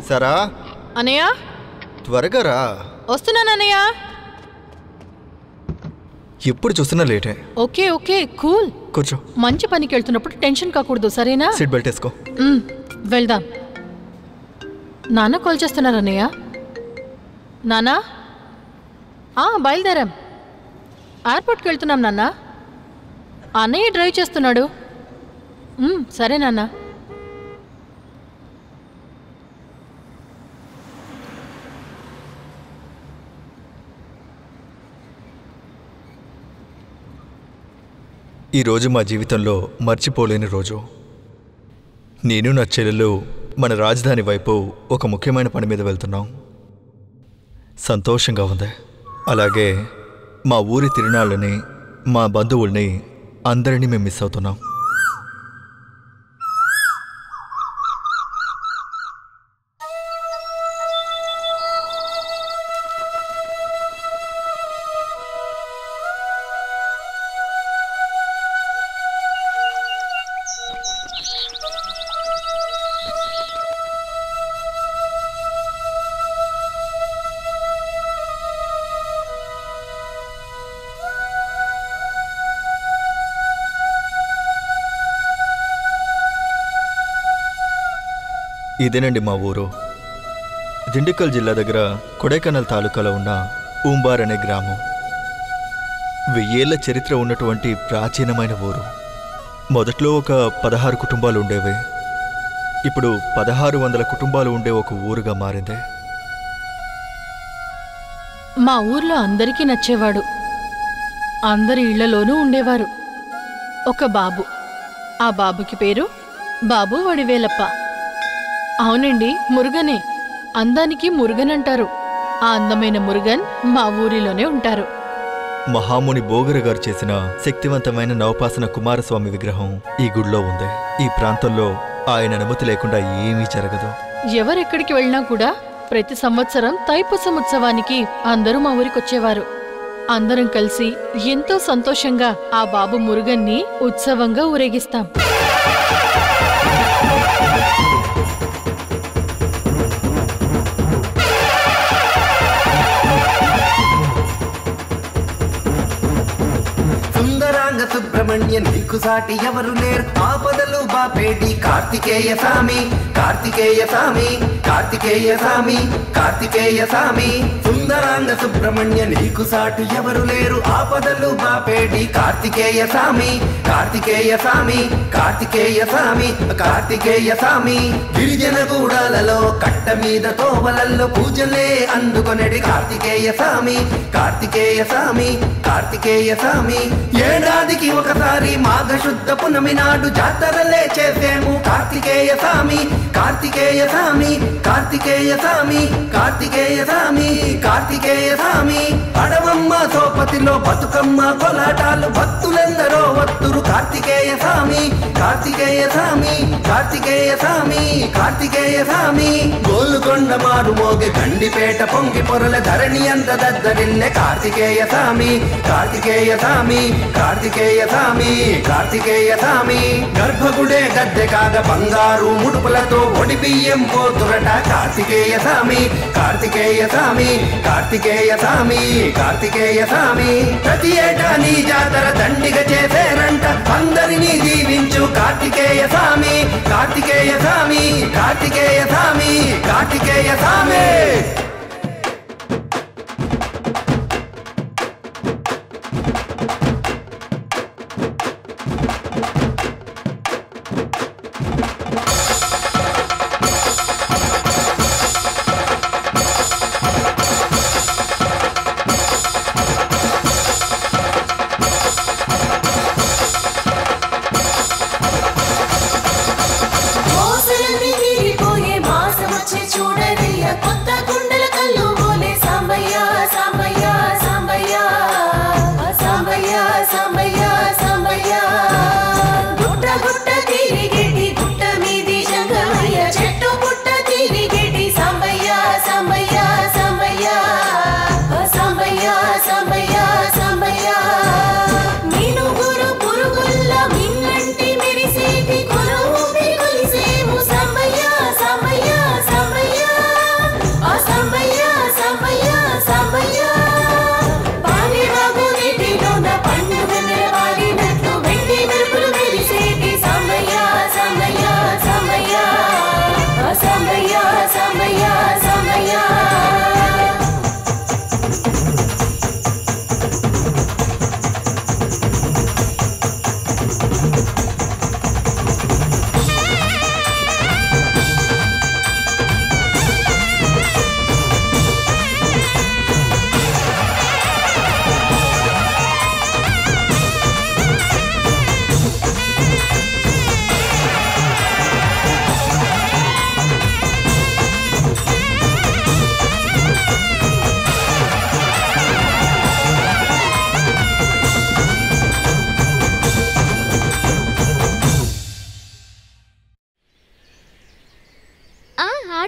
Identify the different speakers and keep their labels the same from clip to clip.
Speaker 1: సరా
Speaker 2: అనయ్య
Speaker 1: త్వరగా రా.
Speaker 2: వస్తున్నాను అనయ్య.
Speaker 1: ఎప్పుడు చూసినా లేటే.
Speaker 2: Okay okay cool.
Speaker 1: కూర్చో.
Speaker 2: మంచి పనికి వెళ్తున్నప్పుడు టెన్షన్ కాకూడదు సరేనా?
Speaker 1: సీట్ బెల్ట్ వేసుకో.
Speaker 2: వెళ్దాం. నాన్న కాల్ చేస్తున్నారు అన్నయ్య. నానా బయలుదేరాం. ఎయిర్పోర్ట్కి వెళ్తున్నాం నాన్న. అన్నయ్య డ్రైవ్ చేస్తున్నాడు. సరే నాన్న.
Speaker 1: ఈరోజు మా జీవితంలో మర్చిపోలేని రోజు. నేను నా చెల్లెలు మన రాజధాని వైపు ఒక ముఖ్యమైన పని మీద వెళ్తున్నాం. సంతోషంగా ఉంది. అలాగే మా ఊరి తిరునాళ్ళని, మా బంధువుల్ని అందరినీ మేము మిస్ అవుతున్నాం. ఇదేనండి మా ఊరు. దిండికల్ జిల్లా దగ్గర కొడైకెనాల్ తాలూకాలో ఉన్న ఊంబార్ అనే గ్రామం. 1000 ఏళ్ల చరిత్ర ఉన్నటువంటి ప్రాచీనమైన ఊరు. మొదట్లో ఒక 16 కుటుంబాలు ఉండేవి. ఇప్పుడు 1600 కుటుంబాలు ఉండే ఒక ఊరుగా మారింది.
Speaker 2: మా ఊర్లో అందరికీ నచ్చేవాడు. అందరి ఇళ్లలోనూ ఉండేవారు. ఒక బాబు. ఆ బాబుకి పేరు బాబు వడివేలప్ప. అవునండి, మురుగనే. అందానికి మురుగన్ అంటారు. ఆ అందమైన మురుగన్ మా ఊరిలోనే ఉంటారు.
Speaker 1: మహాముని బోగర గారు చేసిన శక్తివంతమైన నవపాసన కుమారస్వామి విగ్రహం ఈ గుడిలో ఉంది. ఈ ప్రాంతంలో ఆయన అనుమతి లేకుండా ఏమీ జరగదు.
Speaker 2: ఎవరెక్కడికి వెళ్ళినా కూడా ప్రతి సంవత్సరం తైపూసం ఉత్సవానికి అందరూ మా ఊరికొచ్చేవారు. అందరం కలిసి ఎంతో సంతోషంగా ఆ బాబు మురుగన్ని ఉత్సవంగా ఊరేగిస్తాం.
Speaker 3: సుబ్రహ్మణ్య నీకు సాటి ఎవరు లేరు. ఆపదలు బాపేటి కార్తికేయ సామి, కార్తికేయ సామి, కార్తికేయ సామి, కార్తికేయ సామి. సుందరాంగ సుబ్రహ్మణ్య నీకు సాటి ఎవరు లేరు. ఆపదలు బాపేటి కార్తికేయ సామి, కార్తికేయ సామి, కార్తికేయ సామి, కార్తికేయ సామి. గిరిజన గూడాలలో కట్ట మీద తోవలల్లో పూజలే అందుకొనడి కార్తికేయ సామి, కార్తికేయ సామి, కార్తికేయ సామి. ఏడాదికి ఒకసారి మాఘ శుద్ధ పునమి నాడు జాతరలే చేసేము కార్తికేయ సామి, కార్తికేయ సామి, కార్తికేయ సామి, కార్తికేయ సామి, కార్తికేయ సామి. అడవమ్మ సోపతిలో బతుకమ్మ కొలాటాలు భక్తులెందరో వత్తురు కార్తికేయ సామి, కార్తికేయ సామి, కార్తికేయ సామి, కార్తికేయ సామి. గోలుకొండ మారు మోగి గండిపేట పొంగి పొరల ధరణి అంత దద్దరిల్లె కార్తికేయ సామి, కార్తికేయ సామి, కార్తికేయ సామి, కార్తికేయ సామి. గర్భగుడే గద్దె కాగ బంగారు ముడుపులతో ఒడి బియ్యం పోతురట కార్తికేయ సామి, కార్తికేయ సామి, కార్తికేయ సామి, కార్తికేయ సామి. ప్రతి ఏటా నీ జాతర దండిగ చేసేరంట అందరినీ దీవించు కార్తికేయ సామి, కార్తికేయ సామి, కార్తికేయ సామి, కార్తికేయ సామి.
Speaker 4: చూడదయ్య కొత్త గుండెల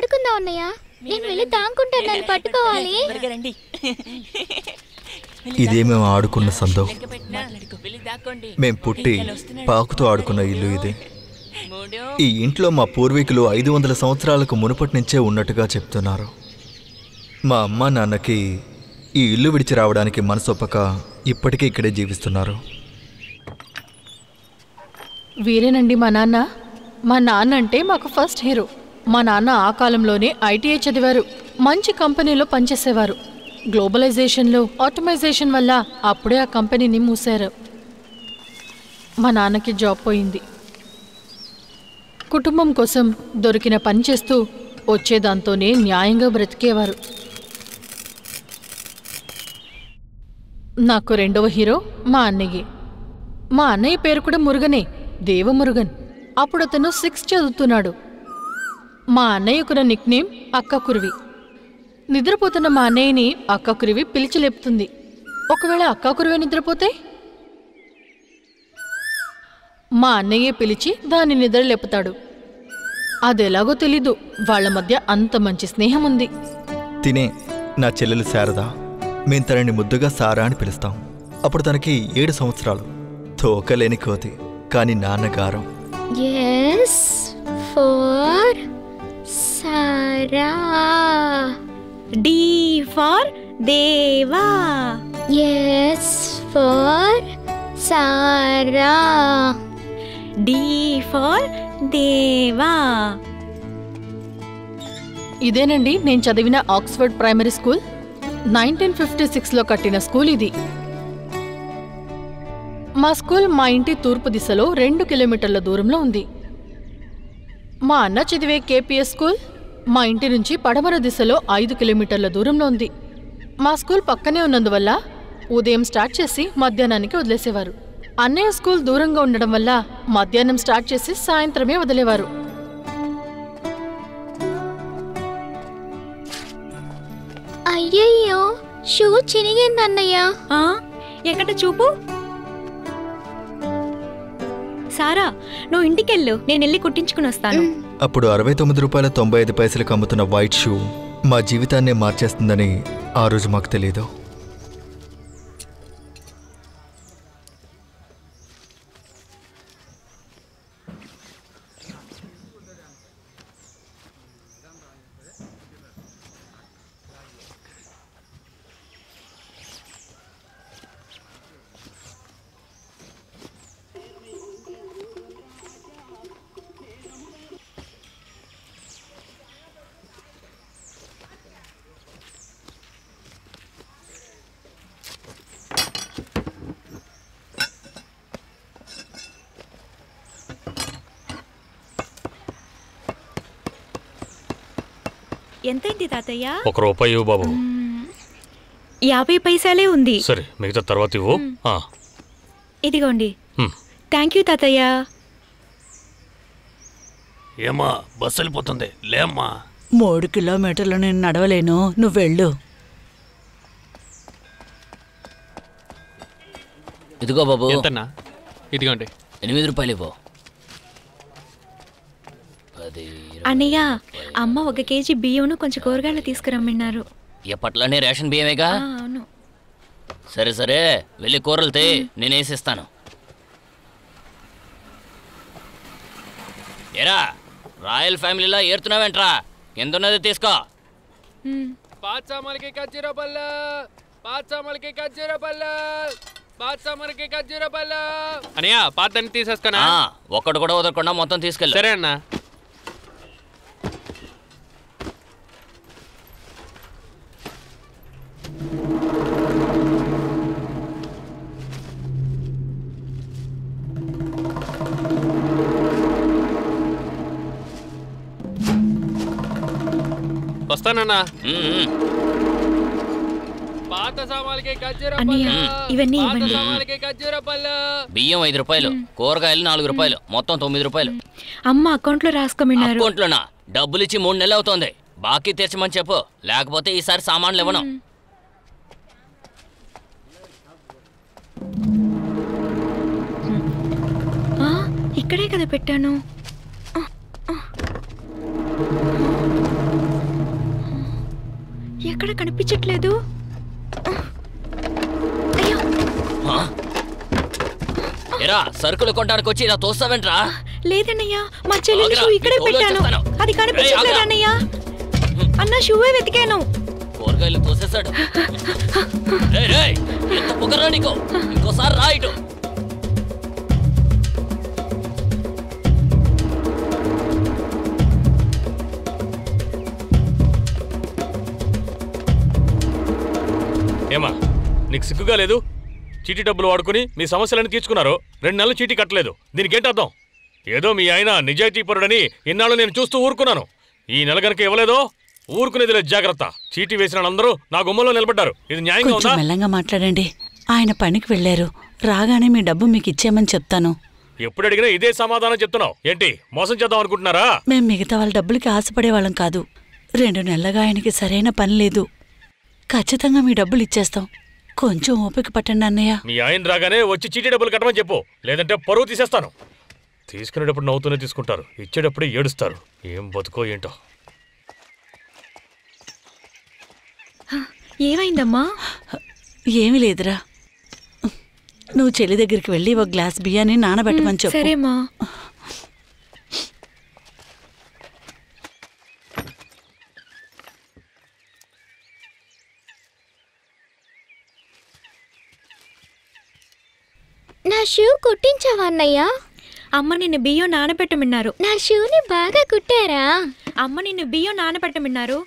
Speaker 4: ఆడుకుందాం అన్నయ్య. నేను వెళ్ళి తాంకుంటాను, నన్ను పట్టుకోవాలి.
Speaker 1: ఇదే మేము ఆడుకున్న సందో. మేం పుట్టి పాకుతో ఆడుకున్న ఇల్లు ఇది. ఈ ఇంట్లో మా పూర్వీకులు 500 సంవత్సరాలకు మునుపటి నుంచే ఉన్నట్టుగా చెప్తున్నారు. మా అమ్మ నాన్నకి ఈ ఇల్లు విడిచి రావడానికి మనసొప్పక ఇప్పటికీ ఇక్కడే జీవిస్తున్నారు.
Speaker 2: వీరేనండి మా నాన్న. మా నాన్న అంటే మాకు ఫస్ట్ హీరో. మా నాన్న ఆ కాలంలోనే ఐటీఐ చదివారు. మంచి కంపెనీలో పనిచేసేవారు. గ్లోబలైజేషన్లో ఆటోమైజేషన్ వల్ల అప్పుడే ఆ కంపెనీని మూసారు. మా నాన్నకి జాబ్ పోయింది. కుటుంబం కోసం దొరికిన పని చేస్తూ వచ్చేదాంతోనే న్యాయంగా బ్రతికేవారు. నాకు రెండవ హీరో మా అన్నయ్య. మా అన్నయ్య పేరు కూడా మురుగనే, దేవమురుగన్. అప్పుడు అతను 6th చదువుతున్నాడు. మా అన్నయ్యకున్న నిక్నేమ్ అక్క కురివి. నిద్రపోతున్న మా అన్నయ్యని అక్క కురివి పిలిచి లేపుతుంది. ఒకవేళ అక్క కురివి నిద్రపోతే మా అన్నయ్యే పిలిచి దాన్ని నిద్ర లేపుతాడు. అదెలాగో తెలీదు, వాళ్ల మధ్య అంత మంచి స్నేహం ఉంది.
Speaker 1: తినే నా చెల్లెలు శారద. మేం తనని ముద్దుగా సారా అని పిలుస్తాం. అప్పుడు తనకి 7 సంవత్సరాలు. తోకలేని కోతి, కానీ నాన్నగారం.
Speaker 4: Yes for Sara.
Speaker 5: D for Deva.
Speaker 4: Yes for Sara.
Speaker 5: D for Deva.
Speaker 2: ఇదేనండి నేను చదివిన ఆక్స్ఫర్డ్ ప్రైమరీ స్కూల్. 1956లో కట్టిన స్కూల్ ఇది. మా స్కూల్ మా ఇంటి తూర్పు దిశలో 2 కిలోమీటర్ల దూరంలో ఉంది. మా అన్న చదివే కేపీఎస్ స్కూల్ మా ఇంటి నుంచి పడమర దిశలో 5 కిలోమీటర్ల దూరంలో ఉంది. మా స్కూల్ పక్కనే ఉన్నందువల్ల ఉదయం స్టార్ట్ చేసి మధ్యాహ్నానికి వదిలేసేవారు. అన్నయ్య స్కూల్ దూరంగా ఉండడం వల్ల మధ్యాహ్నం స్టార్ట్ చేసి సాయంత్రమే వదిలేవారు.
Speaker 4: అయ్యయ్యో, షూ చినిగిందన్నయ్య.
Speaker 5: ఎక్కడ చూపు. సారా, నువ్వు ఇంటికెళ్ళు, నేను వెళ్ళి కుట్టించుకుని వస్తాను.
Speaker 1: అప్పుడు 69 రూపాయల 95 పైసలకు అమ్ముతున్న వైట్ షూ మా జీవితాన్నే మార్చేస్తుందని ఆ రోజు మాకు తెలియదు.
Speaker 5: ఎంతైంది తాతయ్య?
Speaker 6: 1 రూపాయి ఇవ్వు బాబు.
Speaker 5: 50 పైసలే ఉంది.
Speaker 6: సరే, మిగతా తర్వాత ఇవ్వు.
Speaker 5: ఇదిగోండి. థ్యాంక్ యూ తాతయ్య.
Speaker 6: ఏమా బస్సు వెళ్ళిపోతుంది, లేమ్మా.
Speaker 7: 3 కిలోమీటర్లు నేను నడవలేను, నువ్వు వెళ్ళు.
Speaker 8: ఇదిగో బాబు.
Speaker 9: ఎంతన్నా? ఇదిగోండి.
Speaker 8: 8 రూపాయలు ఇవ్వు.
Speaker 5: అన్నయ్య, అమ్మ 1 కేజీ బియ్యం కొంచెం కూరగాయలు తీసుకురమ్మన్నారు.
Speaker 8: ఎప్పట్లోనే రేషన్ బియ్యమేగా?
Speaker 5: అవును.
Speaker 8: సరే సరే, వెళ్ళి కూరలు తే, నేను వేసిస్తాను. ఏరా, రాయల్ ఫ్యామిలీలో ఏరుతున్నావేంట్రా? కిందన్నది తీసుకో.
Speaker 9: అన్నయ్య, పాతని తీసేసుకున్నా.
Speaker 8: ఒక్కడు కూడా వదలకుండా మొత్తం తీసుకెళ్ళి.
Speaker 9: సరే అన్నా. వస్తానన్నా.
Speaker 5: ఇవన్నీ
Speaker 8: బియ్యం 5 రూపాయలు, కూరగాయలు 4 రూపాయలు, మొత్తం 9 రూపాయలు.
Speaker 5: అమ్మ అకౌంట్లో రాసుకోమన్నారు.
Speaker 8: అకౌంట్లోనా? డబ్బులు ఇచ్చి 3 నెలలు అవుతోంది. బాకీ తీర్చమని చెప్పు, లేకపోతే ఈసారి సామాన్లు ఇవ్వను.
Speaker 5: ఇక్కడే కదా పెట్టాను. ఎక్కడ కనిపించట్లేదు. అయ్యో
Speaker 8: ఎరా సరుకులు కొనడానికి వచ్చి ఇలా తోస్తావేంట్రా?
Speaker 5: లేదన్నయ్యా, మా చెల్లెలి షూ ఇక్కడే పెట్టాను. అది కనిపించట్లేదు అన్నయ్య. అన్న షూవే వెతికాను.
Speaker 8: కూరగాయలు తోసేశాడు. ఎంత పొగరా నీకు? ఇంకోసారి రా ఇటు.
Speaker 6: ఏమా నీకు సిగ్గుగా లేదు? చీటీ డబ్బులు వాడుకుని మీ సమస్యలను తీర్చుకున్నారు. 2 నెలలు చీటీ కట్టలేదు. దీనికేంటి అర్థం? ఏదో మీ ఆయన నిజాయితీ పరుడని ఇన్నాళ్ళు నేను చూస్తూ ఊరుకున్నాను. ఈ నెల గనక ఇవ్వలేదో ఊరుకునేది లేదు. జాగ్రత్త. చీటీ వేసిన వాళ్ళందరూ నా గుమ్మలో నిలబడ్డారు. ఇది న్యాయంగా ఉందా?
Speaker 7: కొంచెం మెల్లంగా మాట్లాడండి. ఆయన పనికి వెళ్ళారు. రాగానే మీ డబ్బు మీకు ఇచ్చేయమని చెప్తాను.
Speaker 6: ఎప్పుడు అడిగినా ఇదే సమాధానం చెప్తున్నావు. ఏంటి మోసం చేద్దాం అనుకుంటున్నారా?
Speaker 7: మేం మిగతా వాళ్ళ డబ్బులకి ఆశపడేవాళ్ళం కాదు. 2 నెలలుగా ఆయనకి సరైన పని లేదు. ఖచ్చితంగా మీ డబ్బులు ఇచ్చేస్తాం. కొంచెం ఓపిక పట్టండి అన్నయ్య.
Speaker 6: మీ ఆయన రాగానే వచ్చి చీటీ డబ్బులు కట్టమని చెప్పు. లేదంటే పరువు తీసేస్తాను. తీసుకునేటప్పుడు నవ్వుతూనే తీసుకుంటారు, ఇచ్చేటప్పుడే ఏడుస్తారు. ఏం బతుకో ఏంటో.
Speaker 5: ఏమైందమ్మా?
Speaker 7: ఏమీ లేదురా. నువ్వు చెల్లి దగ్గరికి వెళ్ళి ఒక గ్లాస్ బియ్యాన్ని నానబెట్టమని చెప్పు.
Speaker 5: సరేమా.
Speaker 4: నా షూ కుట్టించావా అన్నయ్య?
Speaker 5: అమ్మ నిన్ను బియ్యం నానబెట్టమన్నారు.
Speaker 4: నా షూని బాగా కుట్టారా?
Speaker 5: అమ్మ నిన్ను బియ్యం నానబెట్టమన్నారు.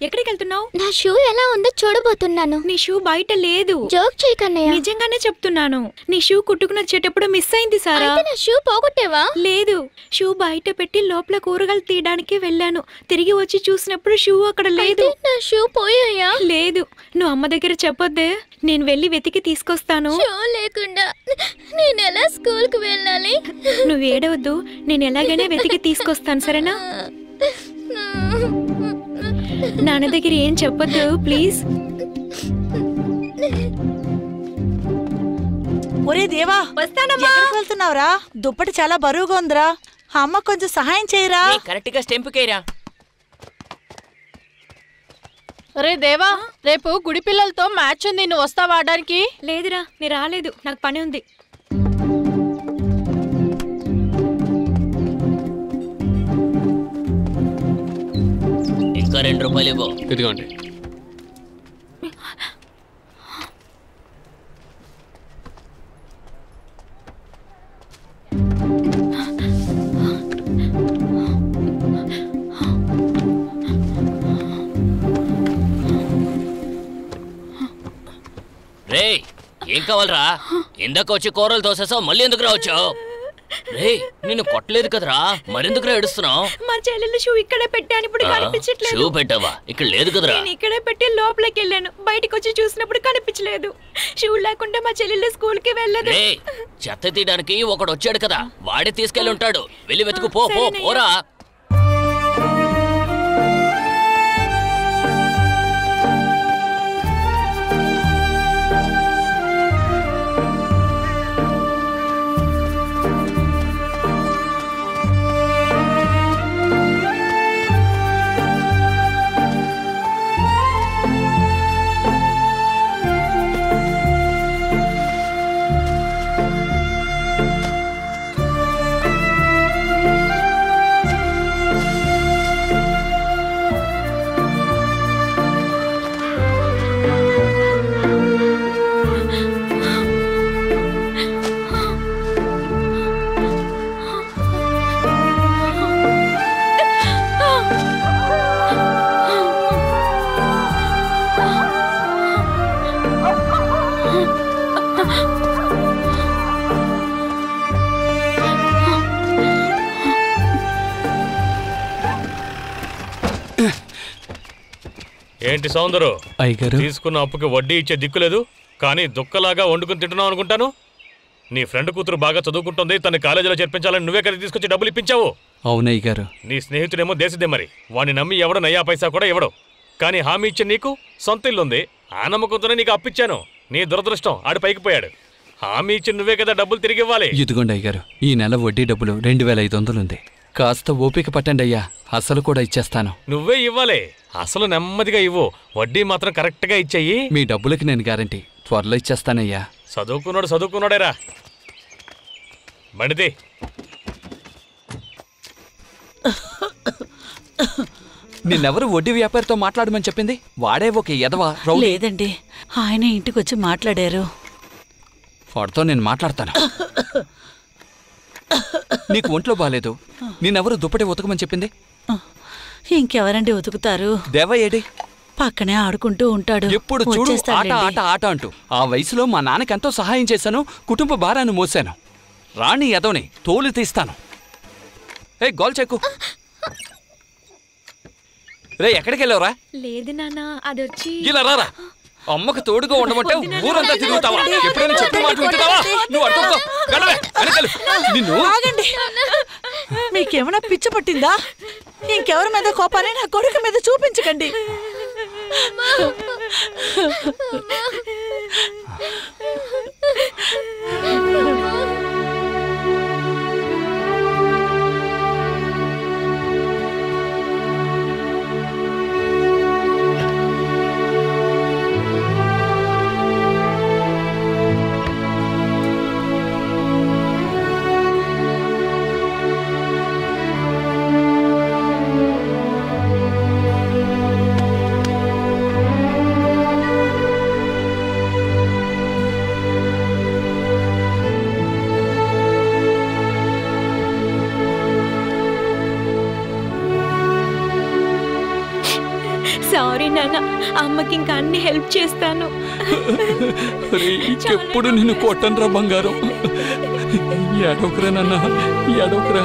Speaker 5: ఎక్కడికి వెళ్తున్నావు?
Speaker 4: నా షూ ఎలా ఉందో చూడబోతున్నాను.
Speaker 5: నీ షూ బయట లేదు.
Speaker 4: జోక్ చేయకన్నయ్య.
Speaker 5: నిజంగానే చెప్తున్నాను. నీ షూ కుట్టుకుని వచ్చేటప్పుడు మిస్ అయింది సారా.
Speaker 4: నా షూ పోగొట్టేవా?
Speaker 5: లేదు, షూ బయట పెట్టి లోపల కూరగాయలు తీయడానికి వెళ్ళాను. తిరిగి వచ్చి చూసినప్పుడు షూ అక్కడ లేదు.
Speaker 4: నా షూ పోయాయా?
Speaker 5: లేదు. నువ్వు అమ్మ దగ్గర చెప్పొద్దే. నేను వెళ్ళి వెతికి తీసుకొస్తాను.
Speaker 4: షూ లేకుండా నేను ఎలా స్కూల్కి వెళ్ళాలి?
Speaker 5: నువ్వు ఏడవద్దు, నేను ఎలాగైనా వెతికి తీసుకొస్తాను. సరేనా? నాన్న దగ్గర ఏం చెప్పొద్దు ప్లీజ్.
Speaker 7: ఒరే దేవా,
Speaker 5: వస్తానమ్మా.
Speaker 7: ఎక్కడికి వెళ్తున్నావురా? దుప్పటి చాలా బరువుగా ఉందిరా. అమ్మ కొంచెం సహాయం చేయరా.
Speaker 8: కరెక్ట్ గా స్టెంపుకేరా.
Speaker 2: రే దేవా, రేపు గుడి పిల్లలతో మ్యాచ్ ఉంది. నువ్వు వస్తావా ఆడడానికి?
Speaker 5: లేదురా, నేను రాలేదు. నాకు పని ఉంది.
Speaker 8: ఇంకా 2 రూపాయలు ఇవ్వు.
Speaker 9: ఇదిగోండి.
Speaker 8: రే ఏం కావాలరా? ఇందాక వచ్చి కూరలు తోసేసావు, మళ్ళీ ఎందుకు రావచ్చావు? రే నిన్ను కొట్టలేదు కదరా, మరెందుకురా ఏడుస్తున్నావు?
Speaker 5: మా చెల్లెలు షూ ఇక్కడే పెట్టాను, ఇప్పుడు కనిపించట్లేదు.
Speaker 8: షూ పెట్టావా? ఇక్కడ లేదు కదరా.
Speaker 5: నేను ఇక్కడే పెట్టి లోపలికి వెళ్ళాను. బయటికి వచ్చి చూసినప్పుడు కనిపించలేదు. షూ లేకుండా మా చెల్లెలు స్కూల్ కి వెళ్ళదు.
Speaker 8: రే చెత్త తీయడానికి ఒకడు వచ్చాడు కదా, వాడే తీసుకెళ్ళి ఉంటాడు. వెళ్ళి వెతుకు. పో పో పోరా.
Speaker 6: ఏంటి సౌందరు,
Speaker 9: అయ్యగారు
Speaker 6: తీసుకున్న అప్పుకి వడ్డీ ఇచ్చే దిక్కులేదు, కానీ దుక్కలాగా వండుకుని తింటున్నావు అనుకుంటాను. నీ ఫ్రెండ్ కూతురు బాగా చదువుకుంటుంది, తన కాలేజీలో చేర్పించాలని నువ్వే కదా తీసుకొచ్చి డబ్బులు ఇప్పించావు.
Speaker 9: అవునయ్య గారు.
Speaker 6: నీ స్నేహితుడేమో దేశదే, మరి వాడిని నమ్మి ఎవడో నయ్యా పైసా కూడా ఇవ్వడు. కానీ హామీ ఇచ్చే నీకు సొంత ఇల్లుంది, ఆ నమ్మకంతోనే నీకు అప్పిచ్చాను. నీ దురదృష్టం ఆడు పైకి పోయాడు. హామీ ఇచ్చి నువ్వే కదా డబ్బులు తిరిగి ఇవ్వాలి.
Speaker 9: ఇదిగోండి అయ్యగారు, ఈ నెల వడ్డీ డబ్బులు 2500 ఉంది.
Speaker 10: కాస్త ఓపిక పట్టండి అయ్యా, అసలు కూడా ఇచ్చేస్తాను.
Speaker 6: నువ్వే ఇవ్వాలి, అసలు నెమ్మదిగా ఇవ్వు, వడ్డీ మాత్రం కరెక్ట్గా ఇచ్చేయి.
Speaker 10: మీ డబ్బులకి నేను గ్యారంటీ, త్వరలో ఇచ్చేస్తానయ్యా.
Speaker 6: చదువుకున్నాడేరా. బండిది.
Speaker 10: నిన్నెవరు వడ్డీ వ్యాపారితో మాట్లాడమని చెప్పింది? వాడే ఒక ఎదవా రౌడీ.
Speaker 7: లేదండి, ఆయన ఇంటికొచ్చి మాట్లాడారు.
Speaker 10: వాడితో నేను మాట్లాడతాను. నీకు ఒంట్లో బాలేదు, నిన్నెవరు దుప్పటి ఉతకమని చెప్పింది?
Speaker 7: ఇంకెవరండి ఉతుకుతారు?
Speaker 10: దేవ ఏడి?
Speaker 7: పక్కనే ఆడుకుంటూ ఉంటాడు.
Speaker 10: ఎప్పుడు చూడు ఆట ఆట ఆట అంటూ. ఆ వయసులో మా నాన్నకి ఎంతో సహాయం చేశాను, కుటుంబ భారాన్ని మోసాను. రాణి ఎదవని తోలు తీస్తాను. ఏ గోల్ చెక్కు. రే ఎక్కడికి వెళ్ళావురా?
Speaker 5: లేదు నాన్న, అదొచ్చి
Speaker 10: ఇలా రారా. అమ్మకు తోడుగా ఉండమంటే ఊరంతా తిరుగుతావా? ఎప్పుడైనా చెప్పి మాట వింటున్నావా? నువ్వు అడుగుతావు. నిన్ను
Speaker 7: మీకేమైనా పిచ్చి పట్టిందా? ఇంకెవరి మీద కోపాన్ని నా కొడుకు మీద చూపించకండి.
Speaker 5: సారీ నాన్న, అమ్మకి ఇంకా అన్ని హెల్ప్ చేస్తాను.
Speaker 10: ఎప్పుడు నిన్ను కొట్టనురా బంగారం. ఏడోకరా నాన్న, ఏడోకరా.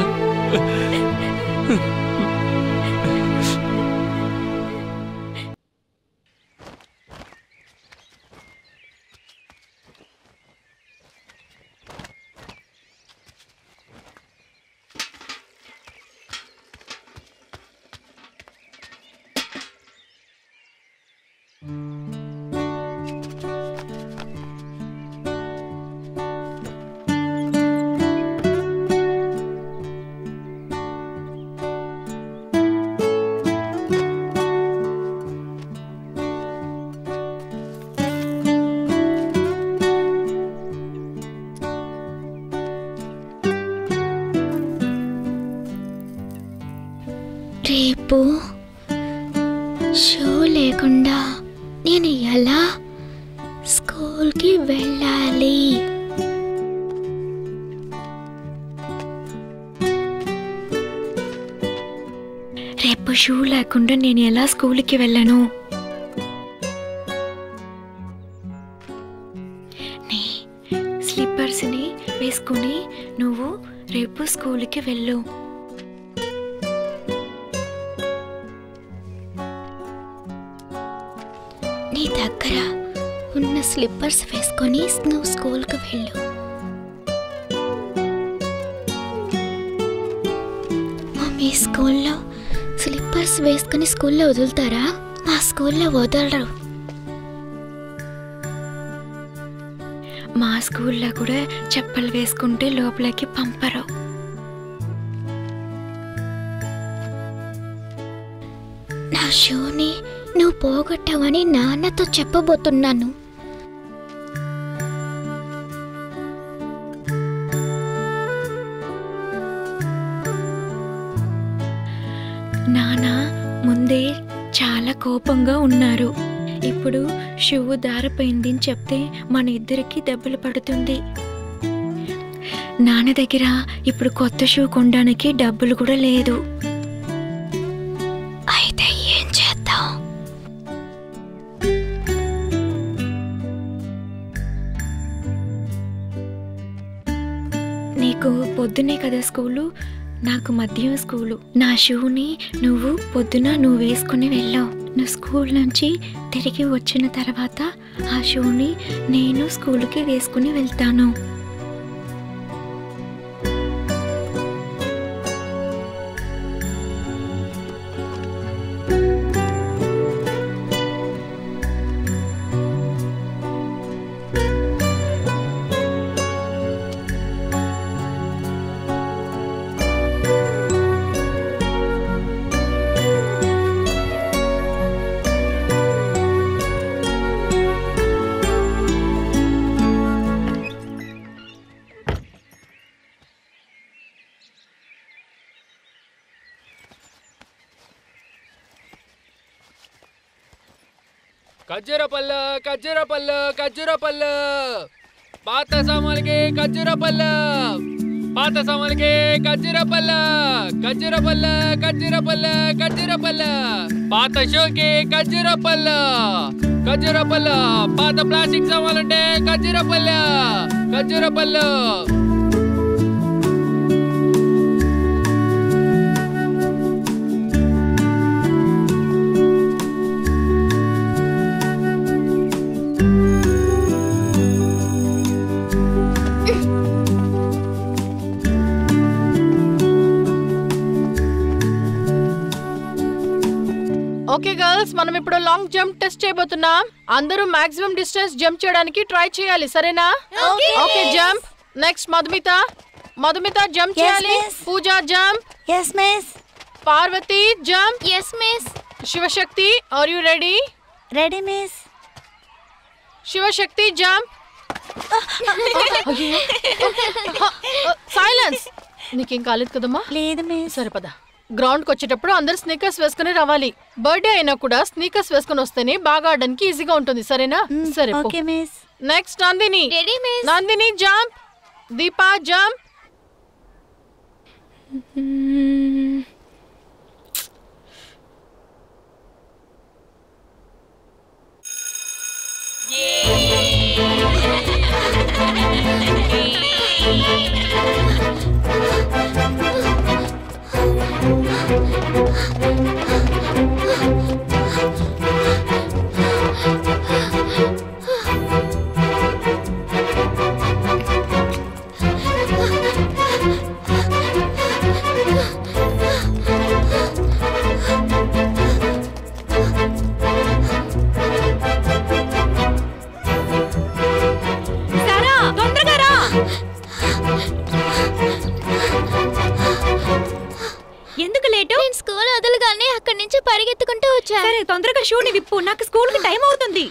Speaker 4: రేపు షో లేకుండా నేను ఎలా స్కూల్కి వెళ్ళాలి?
Speaker 5: రేపు షూ లేకుండా నేను ఎలా స్కూల్కి వెళ్ళను? నీ స్లిప్పర్స్ని వేసుకుని నువ్వు రేపు స్కూల్కి వెళ్ళు.
Speaker 4: నీ దగ్గర ఉన్న స్లిప్పర్స్ వేసుకొని నువ్వు స్కూల్కి వెళ్ళు. మీ స్కూల్లో స్లిప్పర్స్ వేసుకొని స్కూల్లో వదులుతారా? మా స్కూల్లో వదలరు.
Speaker 5: మా స్కూల్లో కూడా చెప్పులు వేసుకుంటే లోపలికి పంపరు.
Speaker 4: నా షూని నువ్వు పోగొట్టావని నాన్నతో చెప్పబోతున్నాను.
Speaker 5: నాన్న ముందే చాలా కోపంగా ఉన్నారు. ఇప్పుడు షూ దారిపోయిందని చెప్తే మన ఇద్దరికి దెబ్బలు పడుతుంది. నాన్న దగ్గర ఇప్పుడు కొత్త షూ కొనడానికి డబ్బులు కూడా లేదు.
Speaker 4: అయితే ఏం చేద్దాం?
Speaker 5: నీకు పొద్దునే కదా స్కూలు, నాకు మధ్యాహ్నం స్కూలు. నా షూని నువ్వు వేసుకుని వెళ్ళావు. నువ్వు స్కూల్ నుంచి తిరిగి వచ్చిన తర్వాత ఆ షూని నేను స్కూల్కి వేసుకుని వెళ్తాను.
Speaker 9: ఖర్జూర పళ్ళు ఖర్జూర పళ్ళు ఖర్జూర పళ్ళు పాత సామాన్లకి ఖర్జూర పళ్ళు పాత సామాన్లకి ఖర్జూర పళ్ళు ఖర్జూర పళ్ళు ఖర్జూర పళ్ళు ఖర్జూర పళ్ళు పాత షూకి ఖర్జూర పళ్ళు ఖర్జూర పళ్ళు పాత ప్లాస్టిక్ సామాన్లుంటే ఖర్జూర పళ్ళు ఖర్జూర పళ్ళు
Speaker 2: ఓకే గర్ల్స్, మనం ఇప్పుడు లాంగ్ జంప్ టెస్ట్ చేయబోతున్నాం. అందరూ మాక్సిమం డిస్టెన్స్ జంప్ చేయడానికి ట్రై చేయాలి, సరేనా? Okay jump. Next Madhumita jump చేయాలి. Pooja jump.
Speaker 7: yes miss.
Speaker 2: Parvati jump.
Speaker 4: yes miss.
Speaker 2: Shivashakti, are you ready?
Speaker 7: ready miss.
Speaker 2: Shivashakti jump. Silence. నీకేం కాలేదు కదమ్మా?
Speaker 7: లేదు మిస్.
Speaker 2: సరే పద. గ్రౌండ్కి వచ్చేటప్పుడు అందరు స్నీకర్స్ వేసుకుని రావాలి. బర్త్డే అయినా కూడా స్నీకర్స్ వేసుకుని వస్తేనే బాగా ఆడడానికి ఈజీగా ఉంటుంది, సరేనా? సరే
Speaker 7: okay miss.
Speaker 2: Next Nandini.
Speaker 4: Ready miss.
Speaker 2: Nandini jump. Deepa jump.
Speaker 5: ఎందుకు లేటు?
Speaker 4: నేను స్కూల్ వదలగానే అక్కడి నుంచి పరిగెత్తుకుంటూ వచ్చా.
Speaker 5: సరే తొందరగా షూని విప్పు, నాకు స్కూల్కి టైం అవుతుంది.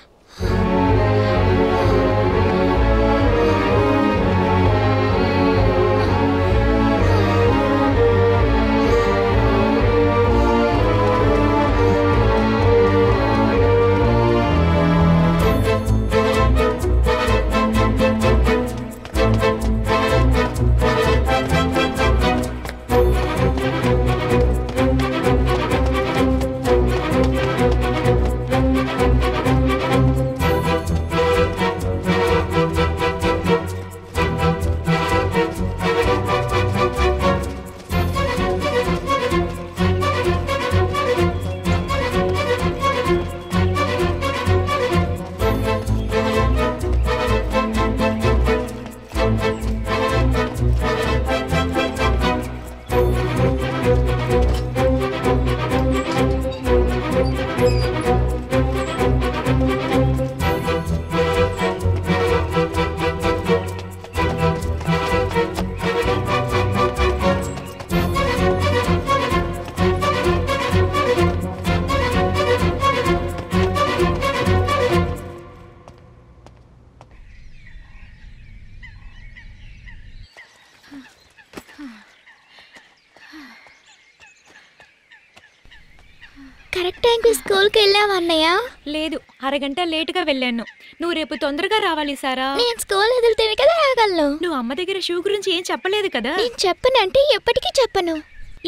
Speaker 4: కరెక్ట్ టైంకి స్కూల్కి వెళ్ళావా అన్నయ్య?
Speaker 5: లేదు, అరగంట లేటుగా వెళ్ళాను. నువ్వు రేపు తొందరగా రావాలి సారా.
Speaker 4: నేను స్కూల్ వదిలితేనే కదా రాగలను.
Speaker 5: నువ్వు అమ్మ దగ్గర షూ గురించి ఏం చెప్పలేదు కదా.
Speaker 4: నేను చెప్పనంటే ఎప్పటికీ చెప్పను,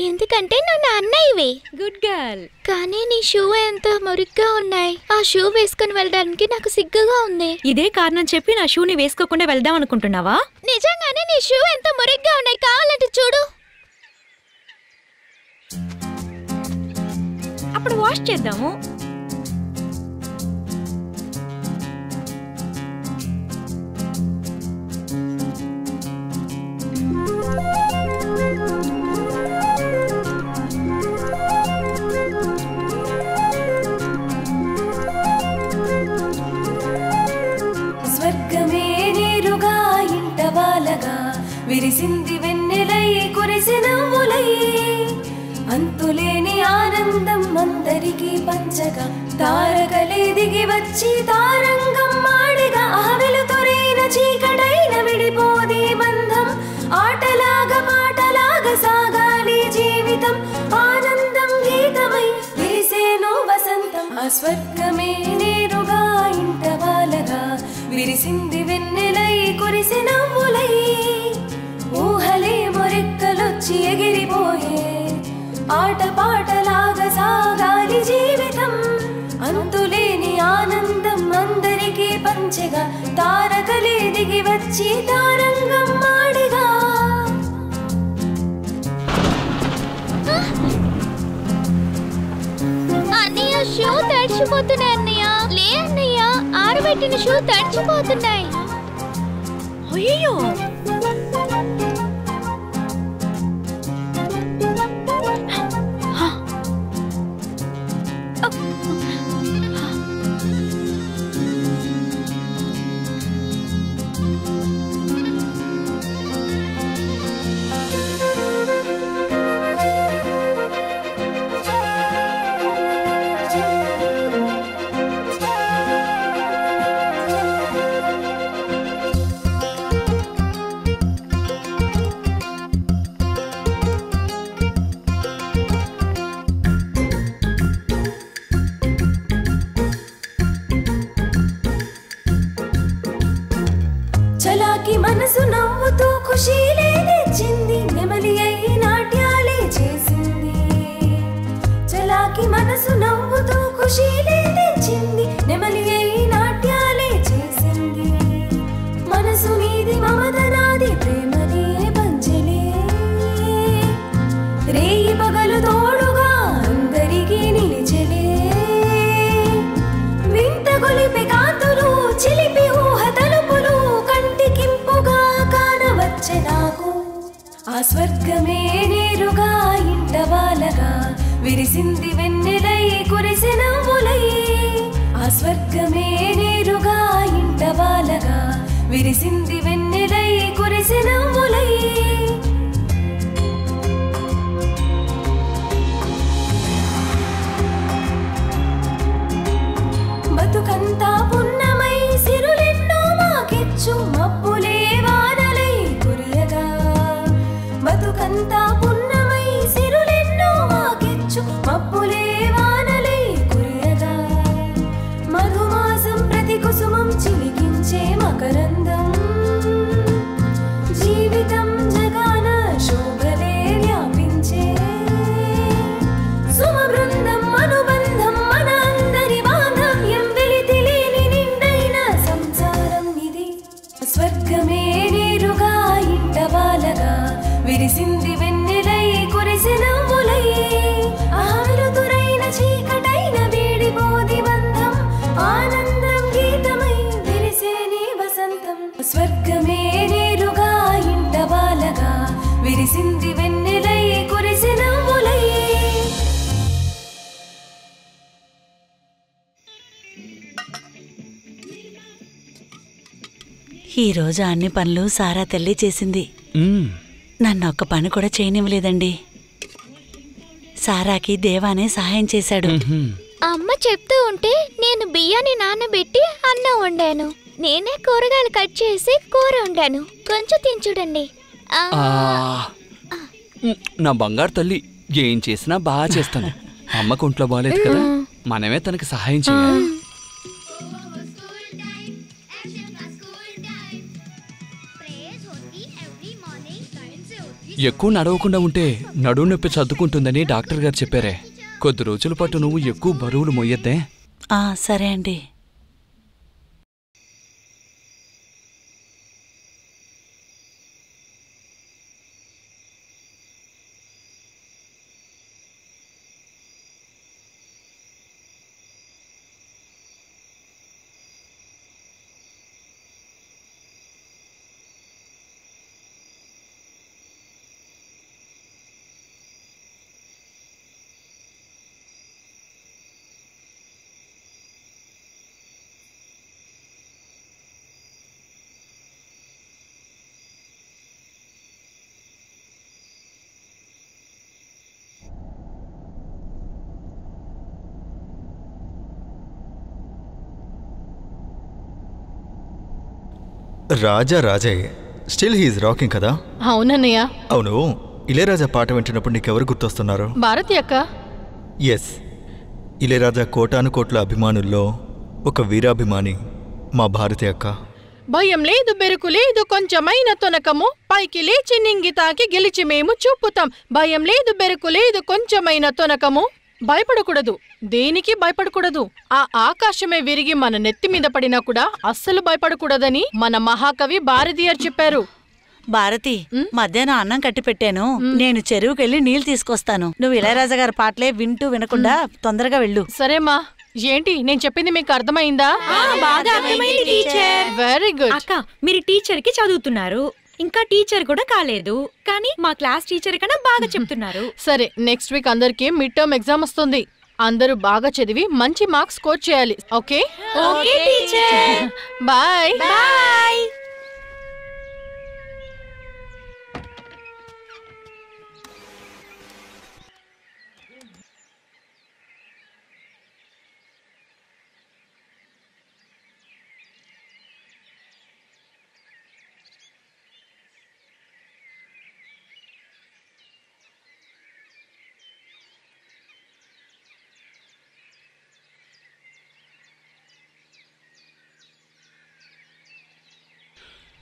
Speaker 4: ఎందుకంటే నువ్వు నా అన్నయ్యవి.
Speaker 5: Good girl.
Speaker 4: కానీ నీ షూ ఎంత మురిగ్గా ఉన్నాయి. ఆ షూ వేసుకుని వెళ్ళడానికి నాకు సిగ్గుగా ఉంది.
Speaker 5: ఇదే కారణం చెప్పి నా షూని వేసుకోకుండా వెళ్దాం అనుకుంటున్నావా?
Speaker 4: నిజంగానే నీ షూ ఎంత మురిగ్గా ఉన్నాయి, కావాలంటే చూడు.
Speaker 5: అప్పుడు వాష్ చేద్దాము.
Speaker 11: స్వర్గమే నేరుగా ఇంట బాలగా విరిసింది వెన్నెలై కురిసి నవ్వులై అంతులేని ఆనందం అందరికీ పంచగా తారకలే దిగి వచ్చి తారంగం మాడిగా ఆ వెలుతురైన చీకటైన విడిపోదే బంధం ఆటలాగా పాటలాగా సాగాలి జీవితం ఆనందం గీతమై వేసేను వసంతం ఆ స్వర్గమే నేరుగా విరిసింది వెన్నెలై కురిసి నవ్వులై ఊహలే మొరెక్కలొచ్చి ఎగిరిపోయే ఆటపాటలాగా సాగాలి జీవితం అంతులేని ఆనందం అందరికీ పంచగా తారకలే దిగి వచ్చి తారంగం మాడిగా
Speaker 4: అన్నయ్య షూ తడిచిపోతున్నాయి అన్నయ్య లే అన్నయ్య ఆరబెట్టిన షూ తడిచిపోతున్నాయి
Speaker 5: అయ్యో
Speaker 11: చలాకి మనసు నవ్వుతూ ఖుషీలే తెచ్చింది నెమలి అయి నాట్యాలే చేసింది చలాకి మనసు నవ్వుతూ ఖుషీలే తెచ్చింది నెమలి అయి నాట్యాలే చేసింది మనసు నీది మమత నాది ప్రేమనే పంచలే రేయి పగలు తోడుగా అందరికీ నిలిచలే వింత గొలిపి కాంతులు చిలిపి ఊహ తలుపులు కంటికింపుగా కానవచ్చే నాకు ఆ స్వర్గమే నేరుగా ఇంట వాలగా విరిసింది వెన్నెలై కురిసి నవ్వులై ఆ స్వర్గమే నేరుగా ఇంట వాలగా విరిసింది వెన్నెలై కురిసి నవ్వులై బతుకంతా పున్నమై సిరులెన్నో మాకిచ్చు మబ్బులే వానలై కురియగా బతుకంతా పున్నమై సిరులెన్నో మాకిచ్చు మబ్బులే వానలై కురియగా మధుమాసం ప్రతి కుసుమం చిలికించే మకరందం జీవితం జగాన శోభలే వ్యాపించే సుమ బృందం అనుబంధం మన అందరి బాంధవ్యం వెలితిలేని నిండైన సంసారం ఇది స్వర్గమే నేరుగా ఇంట వాలగా విరిసింది వెన్నెలై కురిసి నవ్వులై ఆలుతురైన చీకటైన వీడిపోది బంధం ఆనందం గీతమై విరిసే నీ వసంతం స్వర్గమే నేరుగా ఇంట వాలగా విరిసింది వెన్నెలై కురిసి నవ్వులై
Speaker 7: ఈరోజు అన్ని పనులు సారా తల్లి చేసింది నన్ను ఒక్క పని కూడా చేయనివ్వలేదండి సారాకి దేవానే సహాయం చేశాడు
Speaker 4: అమ్మ చెప్తూ ఉంటే నేను బియ్యాన్ని నానబెట్టి అన్నం వండాను నేనే కూరగాయలు కట్ చేసి కూర వండాను కొంచెం తినచూడండి
Speaker 10: నా బంగారు తల్లి ఏం చేసినా బాగా చేస్తాను అమ్మకు ఒంట్లో బాగాలేదు కదా మనమే తనకి సహాయం చేయాలి ఎక్కువ నడవకుండా ఉంటే నడుము నొప్పి సర్దుకుంటుందని డాక్టర్ గారు చెప్పారే కొద్ది రోజుల పాటు నువ్వు ఎక్కువ బరువులు మోయొద్దే
Speaker 7: సరే అండి
Speaker 1: రాజా రాజే స్టిల్ హీఈస్ రాకింగ్ కదా
Speaker 2: అవునన్నయ్య
Speaker 1: అవును ఇళయరాజా పాట వింటున్నప్పుడు నీకెవరు గుర్తొస్తున్నారు
Speaker 2: భారతి అక్క
Speaker 1: ఎస్ ఇళయరాజా కోటాను కోట్ల అభిమానుల్లో ఒక వీరాభిమాని మా భారతి అక్క
Speaker 2: భయం లేదు బెరుకు లేదు కొంచెమైన తొనకము పైకి లేచి నింగి తాకి గెలిచి మేము చూపుతాం భయం లేదు బెరుకు లేదు కొంచెమైన తొనకము భయపడకూడదు దేనికి భయపడకూడదు ఆ ఆకాశమే విరిగి మన నెత్తి మీద పడినా కూడా అస్సలు భయపడకూడదని మన మహాకవి భారతీయర్ చెప్పారు.
Speaker 7: భారతి మధ్యాహ్నం అన్నం కట్టి పెట్టాను, నేను చెరువుకెళ్ళి నీళ్లు తీసుకొస్తాను. నువ్వు ఇళయరాజా గారి పాటలే వింటూ వినకుండా తొందరగా వెళ్ళు.
Speaker 2: సరేమా. ఏంటి నేను చెప్పింది మీకు అర్థమైందా?
Speaker 5: బాగా అర్థమైంది టీచర్.
Speaker 2: Very good.
Speaker 5: అక్క మీరు టీచర్ కి చదువుతున్నారు, ఇంకా టీచర్ కూడా కాలేదు, కానీ మా క్లాస్ టీచర్ కన్నా బాగా చెప్తున్నారు.
Speaker 2: సరే నెక్స్ట్ వీక్ అందరికి మిడ్ టర్మ్ ఎగ్జామ్ వస్తుంది. అందరూ బాగా చదివి మంచి మార్క్స్ స్కోర్ చేయాలి. Okay
Speaker 5: okay teacher.
Speaker 2: Bye
Speaker 5: bye.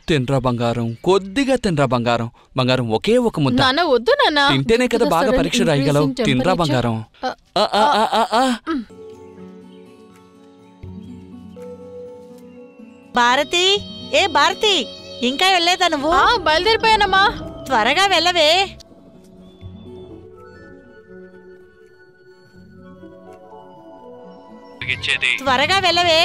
Speaker 10: తినరా బంగారం, కొద్దిగా తినరా బంగారం. బంగారం ఒకే ఒక ముద్ద.
Speaker 2: నాన్న వద్దు నాన్న,
Speaker 10: తింటేనే కదా బాగా పరీక్ష రాయగలవు. తినరా బంగారం.
Speaker 7: భారతి, ఏ భారతి, ఇంకా వెళ్ళలేదా నువ్వు?
Speaker 2: బయలుదేరిపోయానమ్మా.
Speaker 7: త్వరగా వెళ్ళవే. త్వరగా వెళ్ళవే.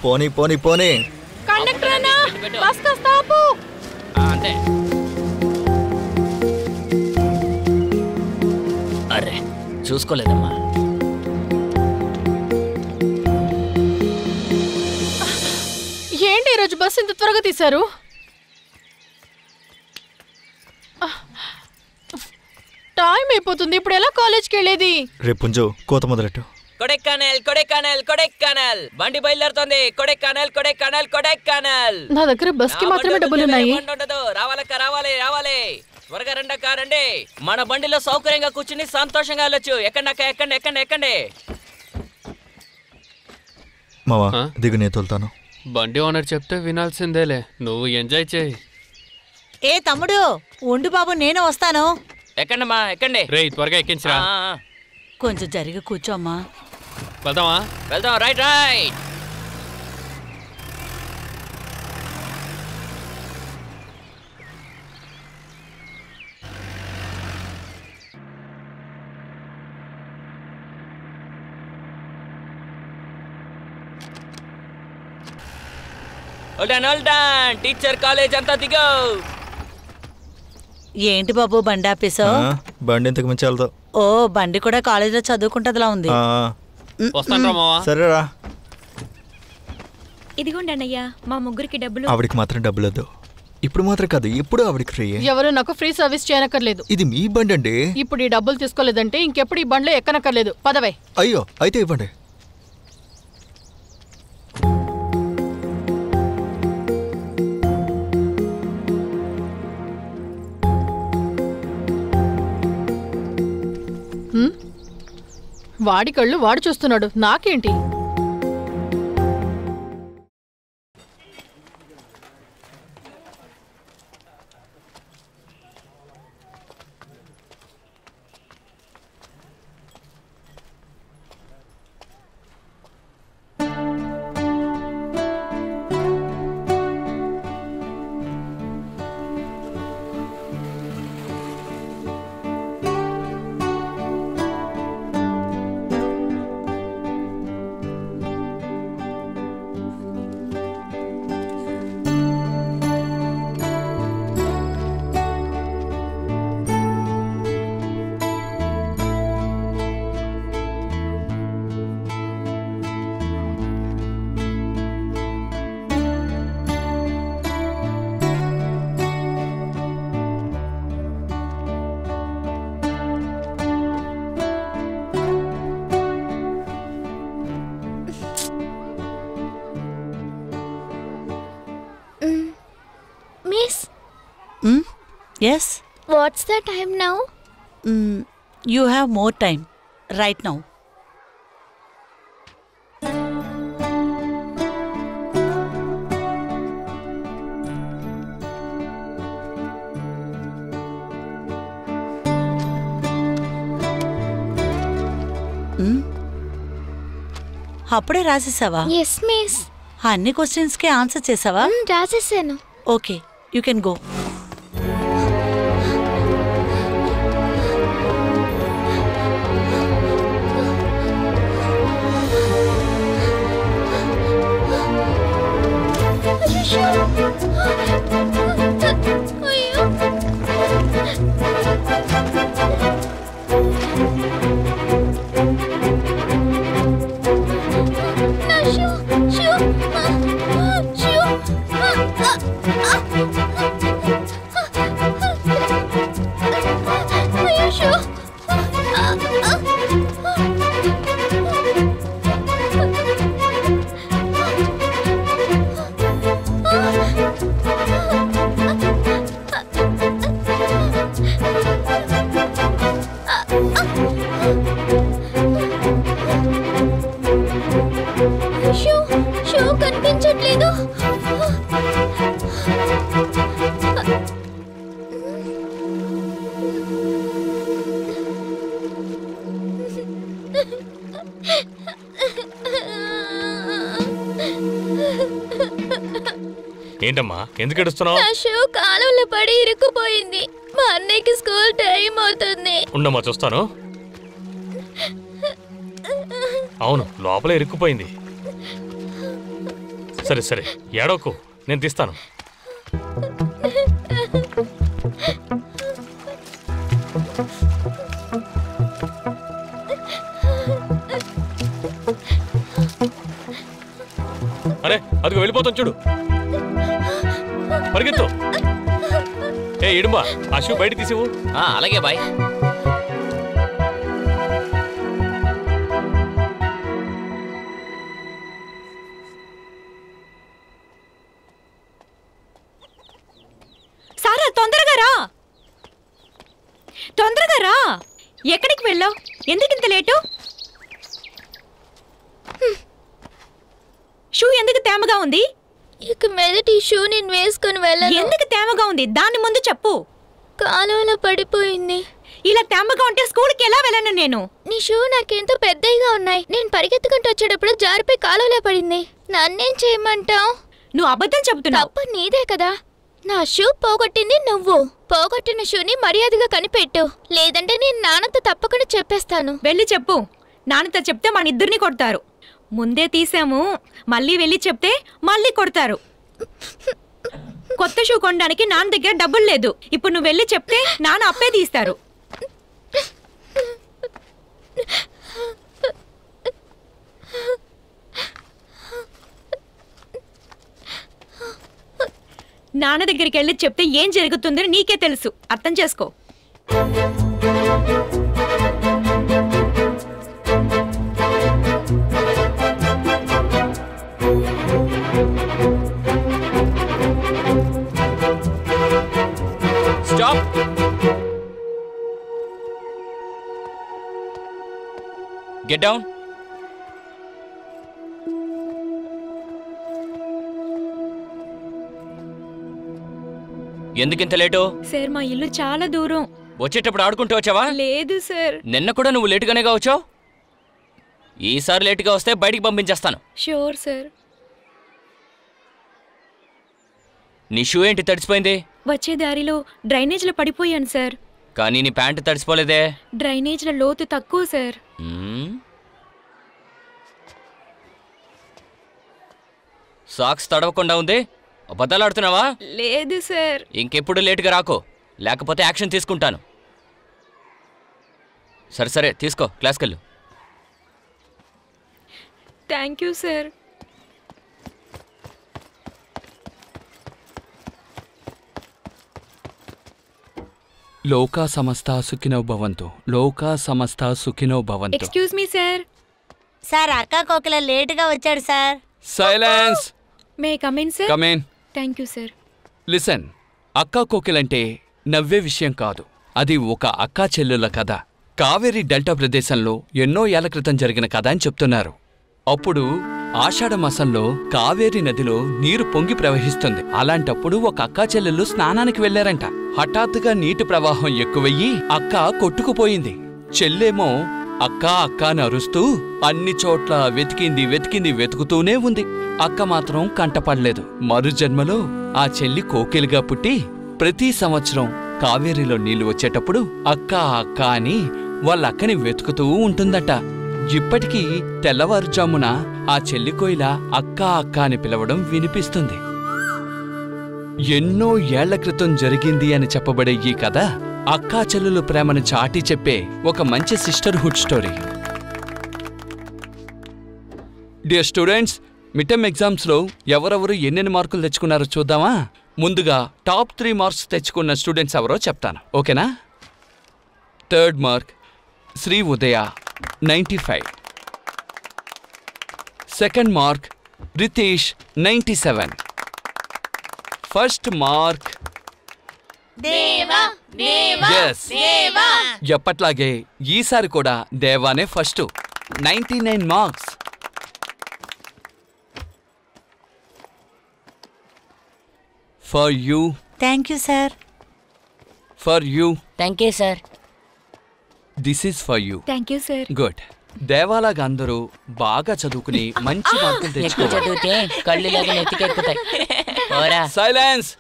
Speaker 1: పోనీ పోనీ పోనీ.
Speaker 2: కండక్టర్ అన్నా బస్ కాస్త ఆపు.
Speaker 8: అంతే. అరే చూసుకోలేదమ్మా.
Speaker 2: ఏంటి ఈరోజు బస్ ఇంత త్వరగా తీశారు? టైం అయిపోతుంది, ఇప్పుడు ఎలా కాలేజ్కి వెళ్ళేది?
Speaker 1: రేపు పుంజు కోత మొదలెట్టు.
Speaker 8: కొడైకెనాల్ కొడైకెనాల్ కొడైకెనాల్ బండి బయలుదేరుతోంది. కొడైకెనాల్ కొడైకెనాల్ కొడైకెనాల్.
Speaker 2: నా దగ్గర బస్ కి మాత్రమే డబ్బులున్నాయి.
Speaker 8: రావాలక్క రావాలి రావాలి, త్వరగా రండక్క రండి. మన బండిలో సౌకర్యంగా కూర్చుని సంతోషంగా వెళ్ళొచ్చు. ఎక్కండి అక్క ఎక్కండి ఎక్కండి ఎక్కండి.
Speaker 1: మావా దిగు, నేను తోలుతాను.
Speaker 9: బండి ఓనర్ చెప్తే వినాల్సిందేలే, నువ్వు ఎంజాయ్ చేయి.
Speaker 7: ఏ తమ్ముడు ఉండు బాబు, నేను వస్తాను.
Speaker 8: ఎక్కండి మా ఎక్కండి.
Speaker 9: రేయ్ త్వరగా ఎక్కించరా.
Speaker 7: కొంచెం జరిగి కూర్చోమ్మా.
Speaker 9: వెళ్దామా?
Speaker 8: వెళ్దాం. Right right. టీచర్ కాలేజ్ అంతా దిగో.
Speaker 7: ఏంటి బాబు బండి ఆపేసో?
Speaker 1: బండి ఇంతకు మించి వెళ్తావు.
Speaker 7: ఓ బండి కూడా కాలేజీలో చదువుకుంటదిలా ఉంది.
Speaker 1: సరేరా.
Speaker 5: ఇదిగోండి అన్నయ్య మా ముగ్గురికి డబ్బులు.
Speaker 1: ఆవిడికి మాత్రం డబ్బులు వద్దు. ఇప్పుడు మాత్రం కాదు, ఎప్పుడు ఆవిడికి ఫ్రీ.
Speaker 2: ఎవరు నాకు ఫ్రీ సర్వీస్ చేయనక్కర్లేదు.
Speaker 1: ఇది మీ బండి అండి.
Speaker 2: ఇప్పుడు ఈ డబ్బులు తీసుకోలేదంటే ఇంకెప్పుడు ఈ బండ్లో ఎక్కనక్కర్లేదు. పదవే.
Speaker 1: అయ్యో, అయితే ఇవ్వండి.
Speaker 2: వాడి కళ్ళు వాడు చూస్తున్నాడు, నాకేంటి?
Speaker 4: Miss?
Speaker 7: Yes?
Speaker 4: What's the time now?
Speaker 7: You have more time right now. అప్పుడే రాసేసావా?
Speaker 4: Yes miss.
Speaker 7: అన్ని క్వశ్చన్స్కి ఆన్సర్ చేసావా?
Speaker 4: రాసేసాను.
Speaker 7: Okay, you can go.
Speaker 4: కనిపించట్లేదు.
Speaker 6: ఏంటమ్మా, ఎందుకు ఏడుస్తున్నావు?
Speaker 4: నా షూ కాలువలో పడి ఇరుక్కుపోయింది. మా అన్నయ్యకి స్కూల్ టైం అవుతుంది.
Speaker 6: ఉండమ్మా, చూస్తాను. అవును, లోపల ఇరుక్కుపోయింది. సరే సరే, ఏడవకు, నేను తీస్తాను. అరే, అదిగో వెళ్ళిపోతాం చూడు. పరిగెత్తు. ఏ ఇడుమా, ఆ షూ బయట తీసివు.
Speaker 8: అలాగే బాయ్.
Speaker 5: సారా, తొందరగా రా, తొందరగా రా. ఎక్కడికి వెళ్ళావు? ఎందుకు ఇంత లేటు? షూ ఎందుకు తేమగా ఉంది?
Speaker 4: ఇక మీదట ఈ షూ నేను వేసుకొని వెళ్ళను.
Speaker 5: ఎందుకు తేమగా ఉంది? దాని ముందు చెప్పు.
Speaker 4: కాలువలో పడిపోయింది.
Speaker 5: ఇలా తేమగా ఉంటే స్కూల్కి ఎలా వెళ్ళను నేను?
Speaker 4: నీ షూ నాకెంతో పెద్దగా ఉన్నాయి. నేను పరిగెత్తుకుంటూ వచ్చేటప్పుడు జారిపోయి కాలువలో పడింది. నన్నేం చేయమంటావు?
Speaker 5: నువ్వు అబద్ధం చెబుతున్నావు.
Speaker 4: తప్పు నీదే కదా. నా షూ పోగొట్టింది నువ్వు. పోగొట్టిన షూని మర్యాదగా కనిపెట్టు, లేదంటే నేను నాన్నతో తప్పకుండా చెప్పేస్తాను.
Speaker 5: వెళ్ళి చెప్పు. నాన్నతో చెప్తే మన ఇద్దరిని కొడతారు. ముందే తీసాము, మళ్ళీ వెళ్ళి చెప్తే మళ్ళీ కొడతారు. కొత్త షూ కొనడానికి నాన్న దగ్గర డబ్బులు లేదు. ఇప్పుడు నువ్వు వెళ్ళి చెప్తే నాన్న అప్పే తీస్తారు. నాన్న దగ్గరికి వెళ్ళి చెప్తే ఏం జరుగుతుందని నీకే తెలుసు, అర్థం చేసుకో.
Speaker 10: Stop! Get down. ఎందుకింత లేటు?
Speaker 5: సార్ మా ఇల్లు చాలా దూరం.
Speaker 10: వచ్చేటప్పుడు ఆడుకుంటూ వచ్చావా?
Speaker 5: లేదు సార్.
Speaker 10: నిన్న కూడా నువ్వు లేటుగానేగా వచ్చావు. ఈసారి లేటుగా వస్తే బయటికి పంపించేస్తాను.
Speaker 5: Sure sir.
Speaker 10: నీ షూ ఏంటి తడిసిపోయింది?
Speaker 5: వచ్చే దారిలో డ్రైనేజ్లో పడిపోయాను సార్.
Speaker 10: కానీ నీ ప్యాంటు తడిసిపోలేదే.
Speaker 5: డ్రైనేజ్ల లోతు తక్కువ సార్.
Speaker 10: సాక్స్ తడవకుండా ఉంది. అబద్ధాలాడుతున్నావా?
Speaker 5: లేదు సార్.
Speaker 10: ఇంకెప్పుడు లేటుగా రాకో, లేకపోతే యాక్షన్ తీసుకుంటాను. సరే సరే తీసుకో, క్లాస్కెళ్ళు.
Speaker 5: Thank you sir.
Speaker 10: లోకా సమస్త సుఖినో భవంతు. లోకా సమస్త సుఖినో భవంతు.
Speaker 5: Excuse me sir.
Speaker 12: సార్ అక్క కోకిల లేటుగా వచ్చాడు sir.
Speaker 10: Silence.
Speaker 5: May come in sir.
Speaker 10: Come in.
Speaker 5: Thank you sir.
Speaker 10: Listen, అక్కా కోకిలంటే నవ్వే విషయం కాదు, అది ఒక అక్కా చెల్లెల కథ. కావేరీ డెల్టా ప్రదేశంలో ఎన్నో ఏళ్ల క్రితం జరిగిన కథ అని చెప్తున్నారు. అప్పుడు ఆషాఢమాసంలో కావేరీ నదిలో నీరు పొంగి ప్రవహిస్తుంది. అలాంటప్పుడు ఒక అక్కా చెల్లెళ్ళు స్నానానికి వెళ్లారంట. హఠాత్తుగా నీటి ప్రవాహం ఎక్కువయ్యి అక్క కొట్టుకుపోయింది. చెల్లేమో అక్కా అక్కా అని అరుస్తూ అన్ని చోట్ల వెతికింది వెతుకుతూనే ఉంది. అక్క మాత్రం కంటపడలేదు. మరు జన్మలో ఆ చెల్లి కోకిలుగా పుట్టి ప్రతి సంవత్సరం కావేరీలో నీళ్లు వచ్చేటప్పుడు అక్కా అక్కా అని వాళ్ళక్కని వెతుకుతూ ఉంటుందట. ఇప్పటికీ తెల్లవారుజామున ఆ చెల్లి కోయిల అక్కా అక్కా అని పిలవడం వినిపిస్తుంది. ఎన్నో ఏళ్ల క్రితం జరిగింది అని చెప్పబడే ఈ కథ అక్కా చెల్లెలు ప్రేమను చాటి చెప్పే ఒక మంచి sisterhood story. Dear students, mid term ఎగ్జామ్స్లో ఎవరెవరు ఎన్నెన్ని మార్కులు తెచ్చుకున్నారో చూద్దామా? ముందుగా టాప్ 3 మార్క్స్ తెచ్చుకున్న స్టూడెంట్స్ ఎవరో చెప్తాను, ఓకేనా? 3rd mark Shri Udaya 95. 2nd mark Ritesh 97. 1st mark
Speaker 12: Deva Deva
Speaker 10: Yes.
Speaker 12: Deva.
Speaker 10: ఎప్పట్లాగే ఈసారి కూడా దేవానే first, 99 marks. For you.
Speaker 12: Thank you sir.
Speaker 10: For you.
Speaker 8: Thank you sir.
Speaker 10: This is for you.
Speaker 5: Thank you sir.
Speaker 10: Good. దేవాలాగా అందరూ బాగా చదువుకుని మంచి మార్కులు
Speaker 8: ఎక్కువ
Speaker 10: తెచ్చుకోవాలి.
Speaker 8: చదివితే కళ్ళు లాగా నెత్తికెక్కుతాయి. ఓరా.
Speaker 10: సైలెన్స్.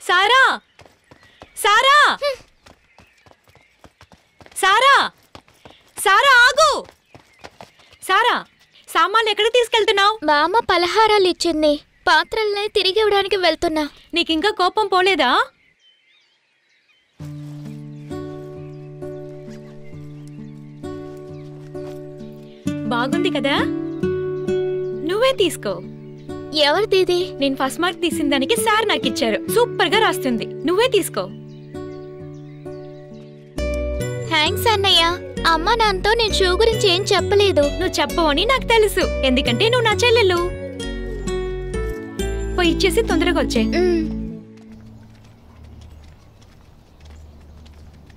Speaker 5: సారా సారా సారా సారా ఆగు. సారా, సామాన్లు ఎక్కడికి తీసుకెళ్తున్నావు?
Speaker 4: బామ్మ పలహారాలు ఇచ్చింది, పాత్రల్ని తిరిగి ఇవ్వడానికి వెళ్తున్నా.
Speaker 5: నీకింకా కోపం పోలేదా? బాగుంది కదా, నువ్వే తీసుకో.
Speaker 4: ఎవరిది?
Speaker 5: నేను ఫస్ట్ మార్క్ తీసిన దానికి సార్ నాకు ఇచ్చారు. సూపర్ గా రాస్తుంది, నువ్వే తీసుకో.
Speaker 4: థ్యాంక్స్ అన్నయ్య. అమ్మ నాన్నతో నేను షూ గురించి ఏం చెప్పలేదు.
Speaker 5: నువ్వు చెప్పవని నాకు తెలుసు, ఎందుకంటే నువ్వు నా చెల్లెలు. పోయి ఇచ్చేసి తొందరగా వచ్చే.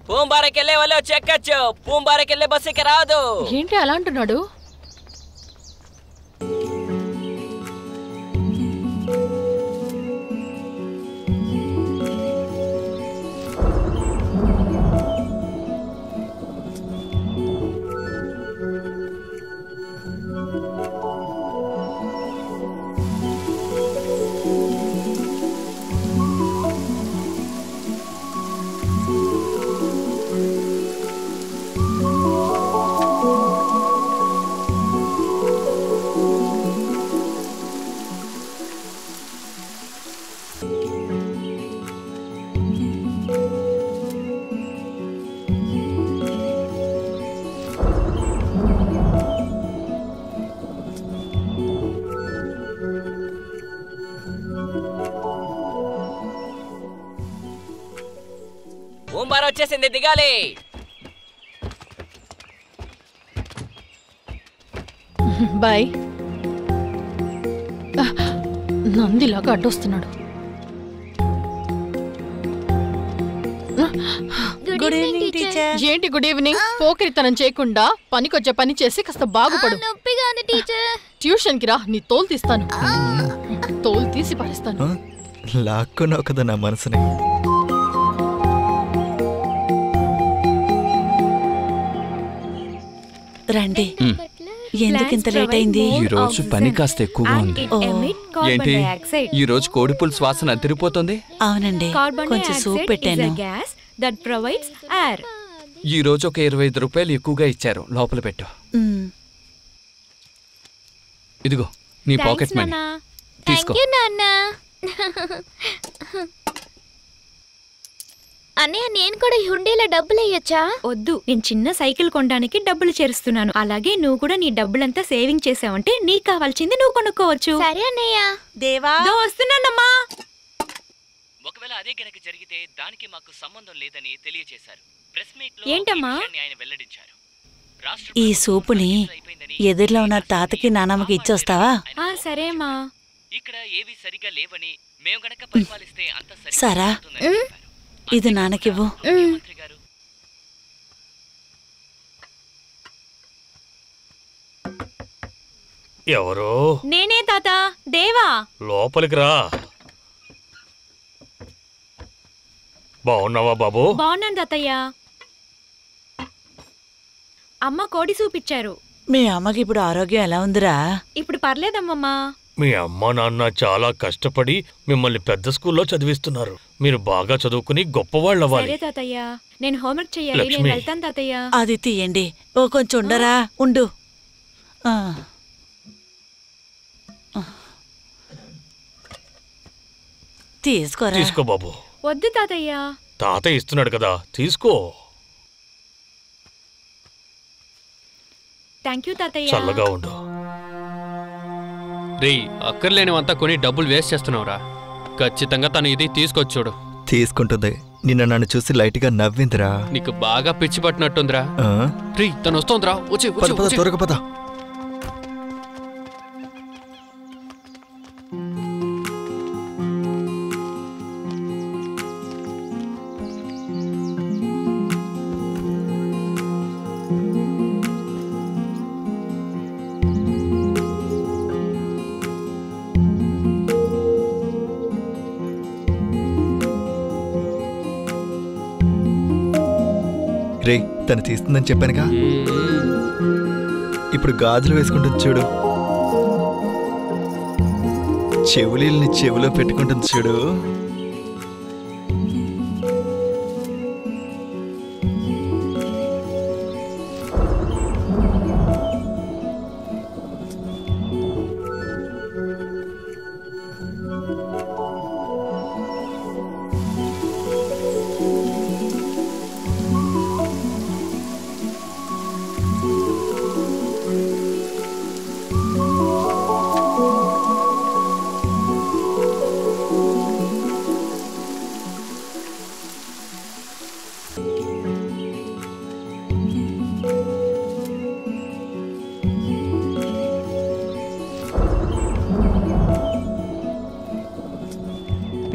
Speaker 8: పూంబారకెళ్ళే వాళ్ళు చెక్కచ్చు, పూంబారకెళ్ళే బస్సుకి రాదు.
Speaker 2: ఏంటి అలా అంటున్నాడు?
Speaker 8: ఊంబార వచ్చేసింది, దిగాలి.
Speaker 2: బాయ్. నందిలాగా అడ్డొస్తున్నాడు.
Speaker 12: Good evening teacher.
Speaker 2: ఏంటి గుడ్ ఈవినింగ్? పోకిరితనం చేయకుండా పనికొచ్చే పని చేసి కాస్త బాగుపడు.
Speaker 4: నొప్పిగా ఉంది టీచర్.
Speaker 2: ట్యూషన్ కి రా, నీ తోలు తీస్తాను. తోలు తీసి పారేస్తాను.
Speaker 1: లాక్కున్నావు కదా నా మనసుని.
Speaker 7: రండి. ఎందుకింత లేట్ అయింది?
Speaker 10: ఈ రోజు పని కాస్త ఎక్కువగా ఉంది. ఏంటి ఈ రోజు కోడిపుల్ శ్వాసన అదిరిపోతుంది?
Speaker 7: అవునండి, కొంచెం సూప్ పెట్టాను.
Speaker 10: ఈ రోజు ఒక 25 రూపాయలు ఎక్కువగా ఇచ్చారు, లోపల పెట్టు. ఇదిగో నీ పాకెట్ మనీ తీసుకో.
Speaker 4: అన్నయ్య, నేను కూడా హుండీలో డబ్బులు వేయొచ్చా?
Speaker 5: వద్దు, నేను చిన్న సైకిల్ కొనడానికి డబ్బులు చేరుస్తున్నాను. అలాగే నువ్వు కూడా నీ డబ్బులంతా సేవింగ్ చేసావంటే నీకు కావాల్సింది నువ్వు కొనుక్కోవచ్చు.
Speaker 4: సరే అన్నయ్య.
Speaker 12: దేవా,
Speaker 5: వస్తున్నానమ్మా.
Speaker 8: ఒకవేళ అదే గనక జరిగితే దానికి మాకు సంబంధం లేదని తెలియజేశారు. ప్రెస్ మీట్ లో
Speaker 5: ఏంటమ్మా?
Speaker 8: ఆయన వెల్లడించారు.
Speaker 7: ఈ సూపుని ఎదురులో ఉన్న తాతకి నానమ్మకి ఇచ్చొస్తావా?
Speaker 5: సరేమ్మా.
Speaker 8: ఇక్కడ ఏవి సరిగా లేవని మేము గనక పరిపాలిస్తే అంత
Speaker 7: సరా, ఇది నాన్నకివ్వు.
Speaker 6: ఎవరో?
Speaker 5: నేనే తాత, దేవా.
Speaker 6: లోపలికి రా. బాగున్నావా బాబు?
Speaker 5: బాగున్నాను తాతయ్య. అమ్మ కోడి చూపిచ్చారు.
Speaker 7: మీ అమ్మకి ఇప్పుడు ఆరోగ్యం ఎలా ఉందిరా?
Speaker 5: ఇప్పుడు పర్లేదమ్మమ్మా.
Speaker 6: మీ అమ్మ నాన్న చాలా కష్టపడి మిమ్మల్ని పెద్ద స్కూల్లో చదివిస్తున్నారు. మీరు బాగా చదువుకుని గొప్పవాళ్ళు అవ్వాలి.
Speaker 5: సరే తాతయ్య, నేను హోంవర్క్ చేయాలి.
Speaker 6: లక్ష్మి.
Speaker 5: నేను వెళ్తాను తాతయ్య.
Speaker 7: అది తీయండి. ఓ కొంచెం ఉండరా, ఉండు. తీసుకోరా.
Speaker 6: తీసుకో బాబు.
Speaker 5: వద్దు తాతయ్య.
Speaker 6: తాత ఇస్తున్నాడు కదా, తీసుకో.
Speaker 5: థ్యాంక్ యూ తాతయ్య.
Speaker 6: చల్లగా ఉండు.
Speaker 9: రేయ్, అక్కర్లేనివంతా కొని డబ్బులు వేస్ట్ చేస్తున్నావురా. ఖచ్చితంగా తను ఇది తీసుకొచ్చుడు.
Speaker 1: తీసుకుంటుంది. నిన్న నన్ను చూసి లైట్ గా నవ్విందిరా.
Speaker 9: నీకు బాగా పిచ్చి పట్టినట్టుందిరా. రీ, తను వస్తోందిరా. వచ్చి
Speaker 1: త్వరగా పద. రే, తను తీస్తుందని చెప్పానుగా. ఇప్పుడు గాజులు వేసుకుంటుంది చూడు. చెవులీల్ని చెవిలో పెట్టుకుంటుంది చూడు.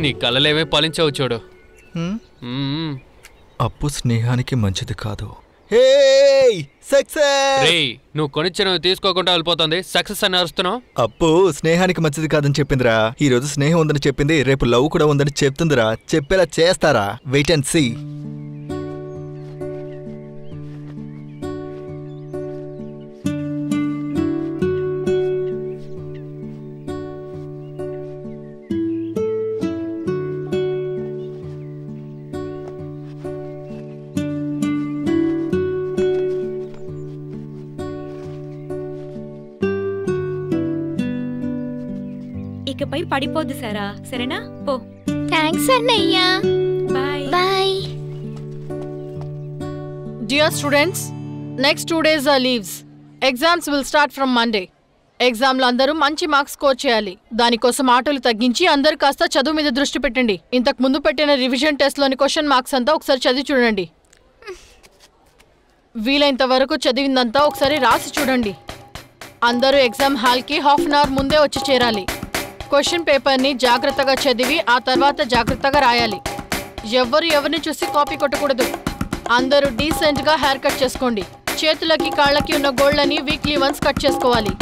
Speaker 9: నీ కలలేవే పాలించావు చూడు.
Speaker 1: అప్పు స్నేహానికి మంచిది కాదు.
Speaker 9: రేయ్, నువ్వు కొనిచ్చినవి తీసుకోకుండా వెళ్ళిపోతుంది. సక్సెస్ అని అరుస్తున్నావు.
Speaker 1: అప్పు స్నేహానికి మంచిది కాదని చెప్పిందిరా. ఈ రోజు స్నేహం ఉందని చెప్పింది, రేపు లవ్ కూడా ఉందని చెప్తుందిరా. చెప్పేలా చేస్తారా? Wait and see.
Speaker 5: ఇకపై పడిపోద్దు సారా, సరేనా? పో.
Speaker 4: థ్యాంక్స్ అన్నయ్య.
Speaker 5: Bye
Speaker 4: bye.
Speaker 2: Dear students, next 2 days are leaves. Exams will start from Monday. ఎగ్జామ్లో అందరూ మంచి మార్క్స్ స్కోర్ చేయాలి. దానికోసం ఆటలు తగ్గించి అందరూ కాస్త చదువు మీద దృష్టి పెట్టండి. ఇంతకు ముందు పెట్టిన రివిజన్ టెస్ట్లోని క్వశ్చన్ మార్క్స్ అంతా ఒకసారి చదివి చూడండి. వీలైనంత వరకు చదివిందంతా ఒకసారి రాసి చూడండి. అందరూ ఎగ్జామ్ హాల్కి హాఫ్ అన్ అవర్ ముందే వచ్చి చేరాలి. క్వశ్చన్ పేపర్ని జాగ్రత్తగా చదివి ఆ తర్వాత జాగ్రత్తగా రాయాలి. ఎవరిని చూసి కాపీ కొట్టకూడదు. అందరూ డీసెంట్గా హెయిర్ కట్ చేసుకోండి. చేతులకి కాళ్ళకి ఉన్న గోళ్ళని వీక్లీ వన్స్ కట్ చేసుకోవాలి.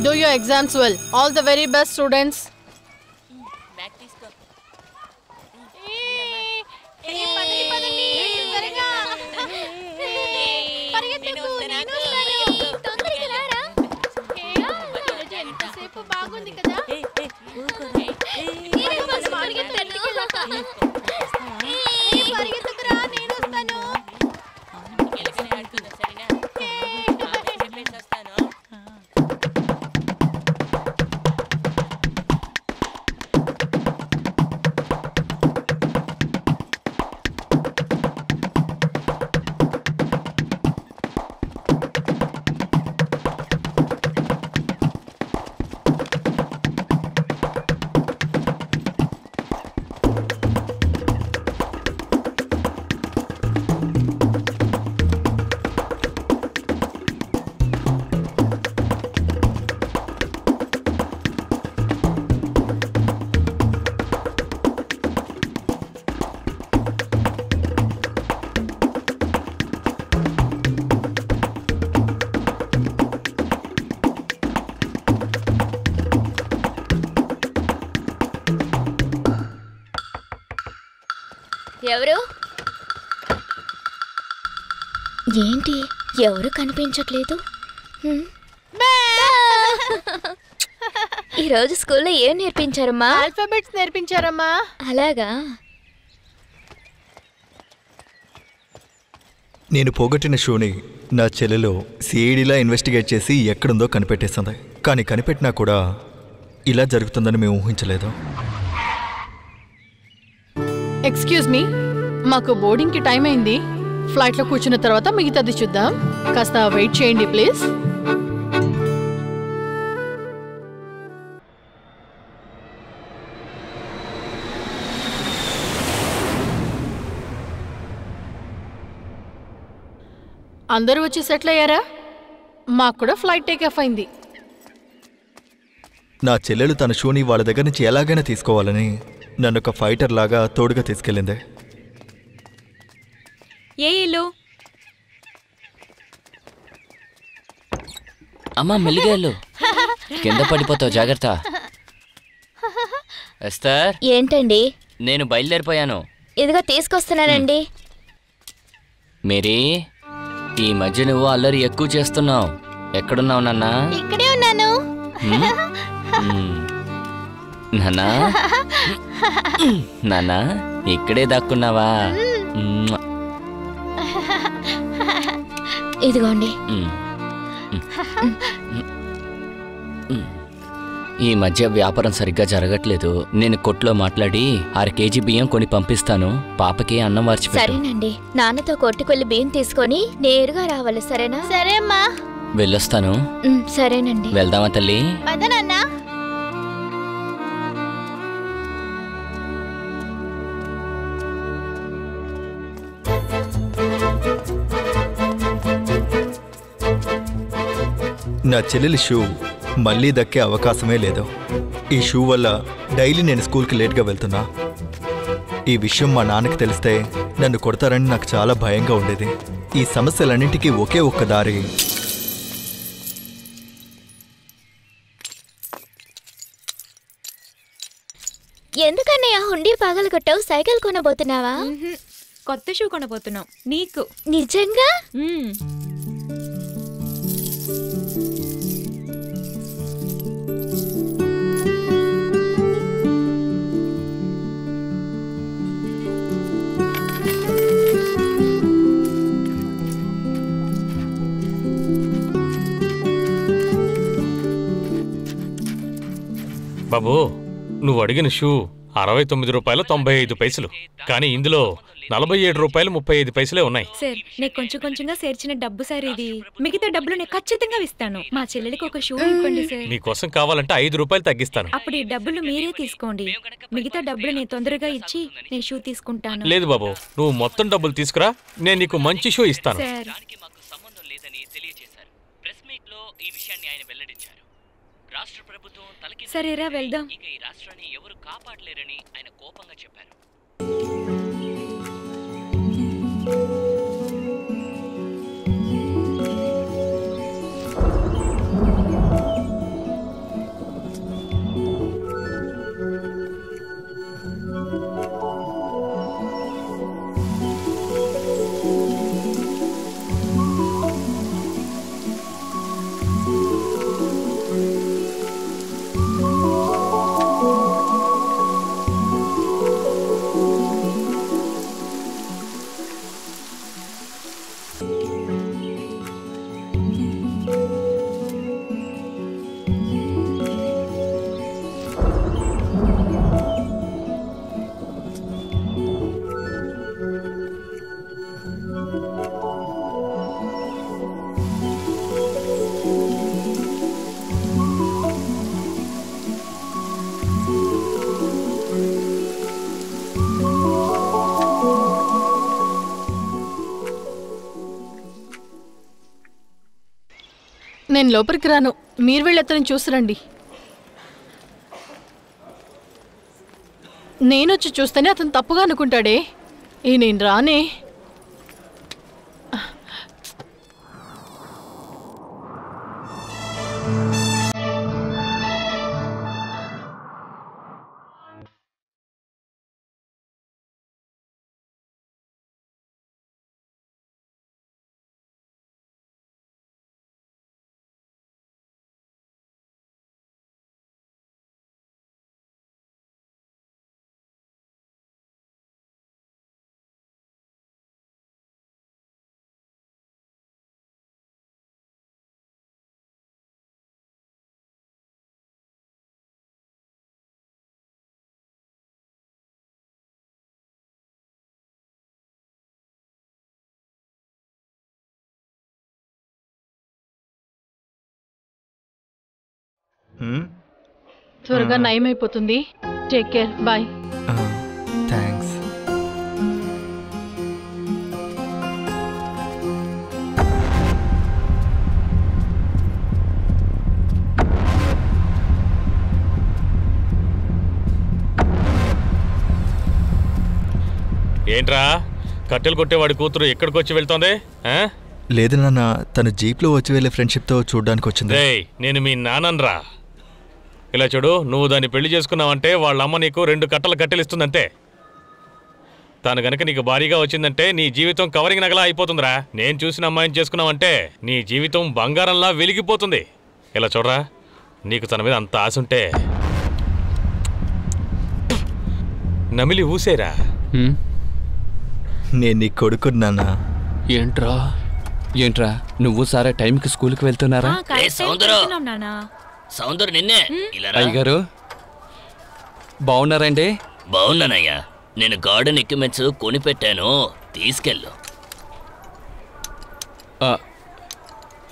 Speaker 2: Do your exams well. All the very best, students. బాగుంది కదా? పరిగెత్తుకురా, నేను వస్తాను.
Speaker 4: ఎవరు? ఏంటి ఎవరు కనిపించట్లేదు? ఈరోజు స్కూల్లో ఏం నేర్పించారమ్మా?
Speaker 2: ఆల్ఫాబెట్స్ నేర్పించారమ్మా.
Speaker 4: అలాగా?
Speaker 1: నేను పోగొట్టిన షూని నా చెల్లెలో సిఐడిలా ఇన్వెస్టిగేట్ చేసి ఎక్కడుందో కనిపెట్టేసింది. కానీ కనిపెట్టినా కూడా ఇలా జరుగుతుందని మేము ఊహించలేదు.
Speaker 2: ఎక్స్క్యూజ్ మీ, మాకు బోర్డింగ్కి టైం అయింది. ఫ్లైట్లో కూర్చున్న తర్వాత మిగతాది చూద్దాం. కాస్త వెయిట్ చేయండి ప్లీజ్. అందరూ వచ్చి సెటిల్ అయ్యారా? మాకు కూడా ఫ్లైట్ టేక్-ఆఫ్ అయింది.
Speaker 1: నా చెల్లెలు తన షూని వాళ్ళ దగ్గర నుంచి ఎలాగైనా తీసుకోవాలని నన్ను ఒక ఫైటర్ లాగా తోడుగా తీసుకెళ్ళింది.
Speaker 5: ఏ ఇల్లు?
Speaker 8: అమ్మా మెల్లిగా వెళ్ళు, కింద పడిపోతావు, జాగ్రత్త. ఎస్తర్.
Speaker 4: ఏంటండి?
Speaker 8: నేను బయలుదేరిపోయాను.
Speaker 4: ఇదిగో తీసుకొస్తున్నానండి.
Speaker 8: మేరీ, ఈ మధ్య నువ్వు అల్లరి ఎక్కువ చేస్తున్నావు. ఎక్కడున్నావు నాన్నా?
Speaker 4: ఇక్కడే ఉన్నాను.
Speaker 8: నాన్నా నాన్నా ఇక్కడే దాక్కున్నావా?
Speaker 4: ఇదిగోండి.
Speaker 8: ఈ మధ్య వ్యాపారం సరిగ్గా జరగట్లేదు. నేను కొట్లో మాట్లాడి 1/2 కేజీ బియ్యం కొని పంపిస్తాను. పాపకి అన్నం వార్చిపెట్టు.
Speaker 4: సరేనండి. నాన్నతో కొట్టుకెళ్ళి బియ్యం తీసుకొని నేరుగా రావాలి. సరేనా? సరే అమ్మా.
Speaker 8: వెళ్ళొస్తాను.
Speaker 4: సరేనండి.
Speaker 8: వెళ్దామా తల్లి?
Speaker 4: పదనన్నా.
Speaker 1: నా చెల్లెలి షూ మళ్ళీ దక్కే అవకాశమే లేదు. ఈ షూ వల్ల డైలీ నేను స్కూల్కి లేట్గా వెళ్తున్నా. ఈ విషయం మా నాన్నకి తెలిస్తే నన్ను కొడతారని నాకు చాలా భయంగా ఉండేది. ఈ సమస్యలన్నింటికీ ఒకే ఒక్క దారి.
Speaker 4: ఎందుకన్నయ్య హుండీ పగలు కొట్టావు? సైకిల్ కొనబోతున్నావా?
Speaker 5: కొత్త షూ కొనబోతున్నావు నీకు.
Speaker 4: నిజంగా?
Speaker 6: బాబు నువ్వు అడిగిన షూ 69 రూపాయలు 95 పైసలు, కానీ ఇందులో 47 రూపాయలు 35 పైసలే ఉన్నాయి.
Speaker 5: సార్ నేను కొంచెం కొంచెంగా చేర్చిన డబ్బు సార్ ఇది. మిగతా డబ్బులు నేను ఖచ్చితంగా ఇస్తాను. మా చెల్లెలికి ఒక షూ ఇవ్వండి సార్.
Speaker 6: నీకోసం కావాలంటే 5 రూపాయలు తగ్గిస్తాను.
Speaker 5: అప్పుడు ఈ డబ్బులు మీరే తీసుకోండి. మిగతా డబ్బులు నేను తొందరగా ఇచ్చి నేను షూ తీసుకుంటాను.
Speaker 6: లేదు బాబు, నువ్వు మొత్తం డబ్బులు తీసుకురా, నేను నీకు మంచి షూ ఇస్తాను.
Speaker 5: సార్ సరేరా వెళ్దాం.
Speaker 2: నేను లోపలికి రాను, మీరు వెళ్ళి అతను చూసిరండి. నేనొచ్చి చూస్తేనే అతను తప్పుగా అనుకుంటాడే. నేను రానే. త్వరగా నయమైపోతుంది. Take care, bye.
Speaker 1: థ్యాంక్స్.
Speaker 6: ఏంట్రా కట్టెలు కొట్టేవాడి కూతురు ఎక్కడికి వచ్చి వెళ్తోంది?
Speaker 1: లేదు నాన్న, తను జీప్లో వచ్చి వెళ్ళే ఫ్రెండ్షిప్తో చూడడానికి వచ్చింది.
Speaker 6: నేను మీ నాన్నరా. ఇలా చూడు, నువ్వు దాన్ని పెళ్లి చేసుకున్నావంటే వాళ్ళ అమ్మ నీకు 2 కట్టలు కట్టెలిస్తుందంతే. తను గనక నీకు భారీగా వచ్చిందంటే నీ జీవితం కవరింగ్ నగలా అయిపోతుందిరా. నేను చూసిన అమ్మాయిని చేసుకున్నావంటే నీ జీవితం బంగారంలా వెలిగిపోతుంది. ఇలా చూడరా, నీకు తన మీద అంత ఆశ ఉంటే నమిలి ఊసేరా.
Speaker 1: నేను నీ కొడుకున్నానా?
Speaker 10: ఏంట్రా నువ్వు సారా టైంకి స్కూల్కి వెళ్తున్నారా?
Speaker 8: సౌందర్య నిన్నే.
Speaker 10: అయ్యగారు బాగున్నారండి?
Speaker 8: బాగున్నానయ్యా. నేను గార్డెన్ ఎక్విప్మెంట్స్ కొనిపెట్టాను, తీసుకెళ్ళు.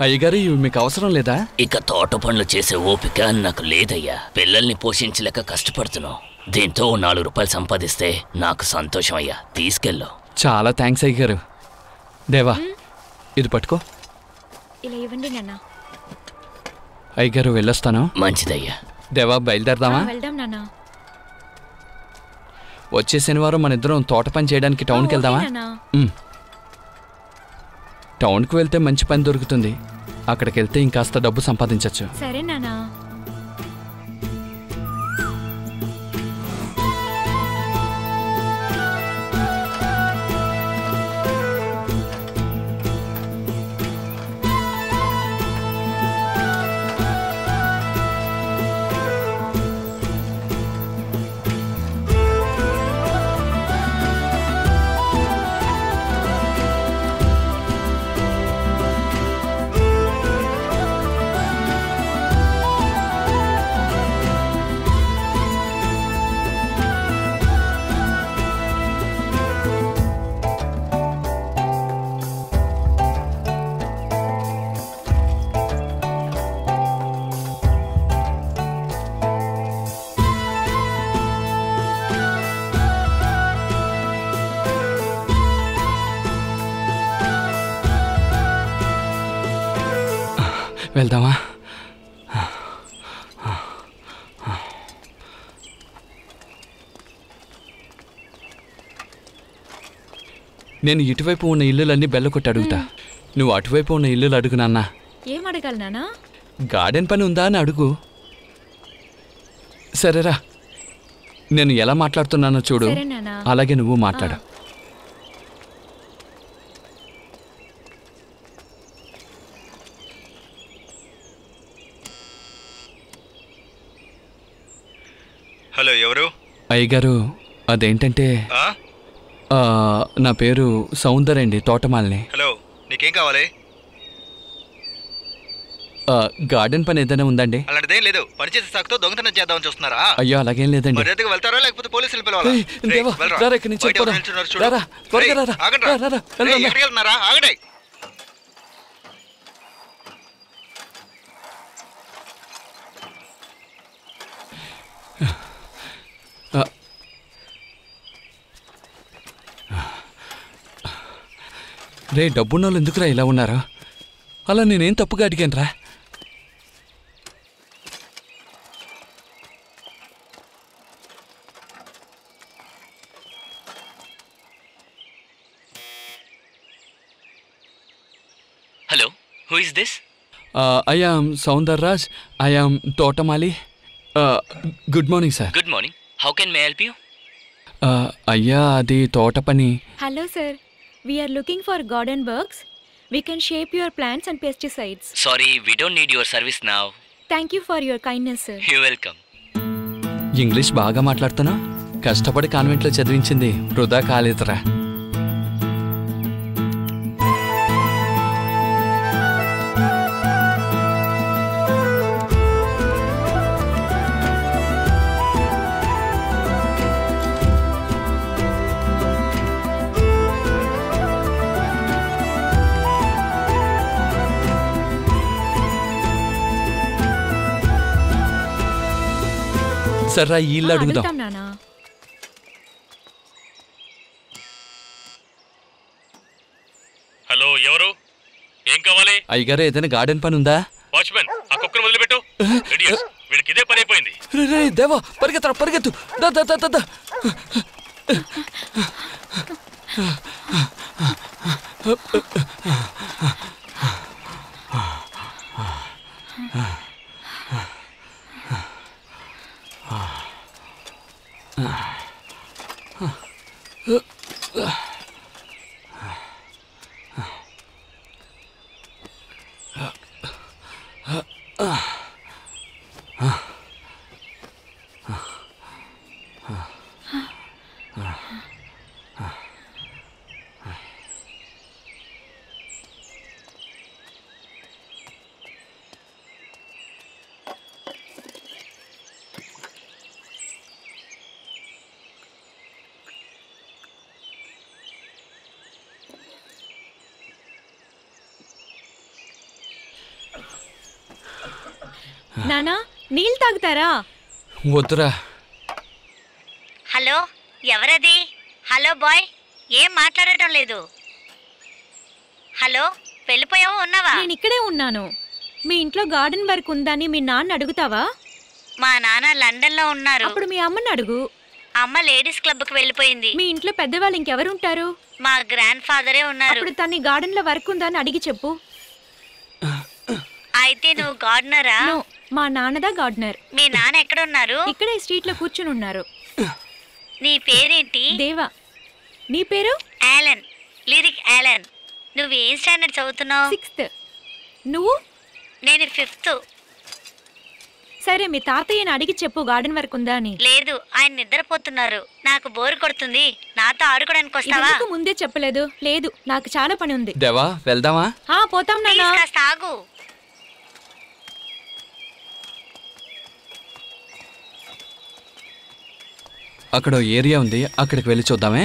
Speaker 10: అయ్యగారు ఇవి మీకు అవసరం లేదా?
Speaker 8: ఇక తోట పనులు చేసే ఓపిక నాకు లేదయ్యా. పిల్లల్ని పోషించలేక కష్టపడుతున్నావు. దీంతో 4 రూపాయలు సంపాదిస్తే నాకు సంతోషం అయ్యా. తీసుకెళ్ళు.
Speaker 10: చాలా థ్యాంక్స్ అయ్యగారు. దేవా ఇది పట్టుకో.
Speaker 5: ఇలా ఇవ్వండి నాన్న.
Speaker 10: అయ్యగారు వెళ్ళొస్తాను.
Speaker 8: మంచిదయ్యా.
Speaker 10: దేవా బయలుదేరదామా?
Speaker 5: వెళ్దాం నాన్న.
Speaker 10: వచ్చే శనివారం మన ఇద్దరం తోట పని చేయడానికి టౌన్కి వెళ్దామా? టౌన్కి వెళ్తే మంచి పని దొరుకుతుంది. అక్కడికి వెళ్తే ఇంకాస్త డబ్బు సంపాదించవచ్చు.
Speaker 5: సరే నాన్న.
Speaker 10: వెళ్దామా? నేను ఇటువైపు ఉన్న ఇల్లులన్నీ బెల్ల కొట్టి అడుగుతా. నువ్వు అటువైపు ఉన్న ఇల్లులు అడుగు నాన్న.
Speaker 5: ఏం అడగాలి నానా?
Speaker 10: గార్డెన్ పని ఉందా అని అడుగు. సరేరా, నేను ఎలా మాట్లాడుతున్నానో చూడు,
Speaker 5: సరే నాన్నా.
Speaker 10: అలాగే నువ్వు మాట్లాడు.
Speaker 1: హలో, ఎవరు?
Speaker 10: అయ్యగారు, అదేంటంటే నా పేరు సౌందర్ అండి, తోటమాలిని.
Speaker 1: హలో, నీకేం కావాలి?
Speaker 10: గార్డెన్ పని ఏదైనా ఉందండి?
Speaker 1: అలాంటిదేం లేదు. పనిచేసే సాకుతో దొంగతనం చేద్దామని చూస్తున్నారా?
Speaker 10: అయ్యో, అలాగేం లేదండి.
Speaker 1: మర్యాదగా వెళ్తారా లేకపోతే పోలీసులు పిలవాలా?
Speaker 10: ఏయ్, దేవా, రారా ఇక్కడి నుంచి వెళ్ళిపోదాం. రారా, త్వరగా రారా.
Speaker 1: ఆగండి. ఎక్కడికి వెళ్తున్నారా? ఆగండి.
Speaker 10: రే, డబ్బున్న వాళ్ళు ఎందుకురా ఇలా ఉన్నారు? అలా నేనేం తప్పుగా అడిగాను రా.
Speaker 8: Hello, who is this?
Speaker 10: I am Soundar Raj. I am తోటమాలి. Good morning sir.
Speaker 8: Good morning. How can may help you?
Speaker 10: అయ్యా, అది తోట పని.
Speaker 5: Hello sir, we are looking for garden works. We can shape your plants and pesticides.
Speaker 8: Sorry, we don't need your service now.
Speaker 5: Thank you for your kindness, sir.
Speaker 8: You're welcome.
Speaker 10: English బాగా మాట్లాడుతున్నా. కష్టపడి కాన్వెంట్లో చదివించింది వృధా కాలేదురా. సర్రా, ఈ ఇల్లు అడుగుదాం.
Speaker 6: హలో, ఎవరు? ఏం కావాలి?
Speaker 10: అయ్యగారు, ఏదైనా గార్డెన్ పని ఉందా?
Speaker 6: వాచ్మెన్, ఆ కుక్కను వదిలిపెట్టు. Idiots, వీళ్ళకి ఇదే పని అయిపోయింది.
Speaker 10: రే దేవా, పరిగెత్తరా, పరిగెత్తు. దా దా దా దా.
Speaker 5: నానా, నీళ్ళు తాగుతారా?
Speaker 10: వద్దురా.
Speaker 12: హలో, ఎవరది? హలో బాయ్, ఏం మాట్లాడటం లేదు. హలో, వెళ్ళిపోయావా ఉన్నావా?
Speaker 5: నేను ఇక్కడే ఉన్నాను. మీ ఇంట్లో గార్డెన్ వర్క్ ఉందని మీ నాన్న అడుగుతావా?
Speaker 12: మా నాన్న లండన్ లో ఉన్నారు.
Speaker 5: అప్పుడు మీ అమ్మని అడుగు.
Speaker 12: అమ్మ లేడీస్ క్లబ్ కు వెళ్ళిపోయింది.
Speaker 5: మీ ఇంట్లో పెద్దవాళ్ళు ఇంకెవరు ఉంటారు?
Speaker 12: మా గ్రాండ్ ఫాదరే ఉన్నారు.
Speaker 5: అప్పుడు తన గార్డెన్ లో వర్క్ ఉందని అడిగి చెప్పు.
Speaker 12: అయితే నువ్వు గార్డెనరా?
Speaker 5: మా నాన్నదా గార్డెనర్.
Speaker 12: మీ నాన్న ఎక్కడ ఉన్నారు?
Speaker 5: ఇక్కడే స్ట్రీట్ లో కూర్చుని ఉన్నారు.
Speaker 12: నీ పేరేంటి?
Speaker 5: దేవా. నీ పేరు?
Speaker 12: యాలన్, లిరిక్ యాలన్. నువ్వు ఏ స్టాండర్డ్ చదువుతున్నావు?
Speaker 5: 6th. నువ్వు?
Speaker 12: నేను 5th.
Speaker 5: సరే, మీ తాతయ్యని అడిగి చెప్పు గార్డెన్ వర్క్ ఉందా అని.
Speaker 12: లేదు, ఆయన నిద్రపోతున్నారు. నాకు బోర్ కొడుతుంది. నాతో ఆడుకోవడానికి వస్తావా?
Speaker 5: ఎందుకు ముందే చెప్పలేదు? లేదు, నాకు చాలా పని ఉంది.
Speaker 10: దేవా, వెళ్దామా?
Speaker 5: పోతాం నాన్న.
Speaker 12: కాస్త ఆగు.
Speaker 10: అక్కడ ఏరియా ఉంది, అక్కడికి వెళ్ళి చూద్దామే.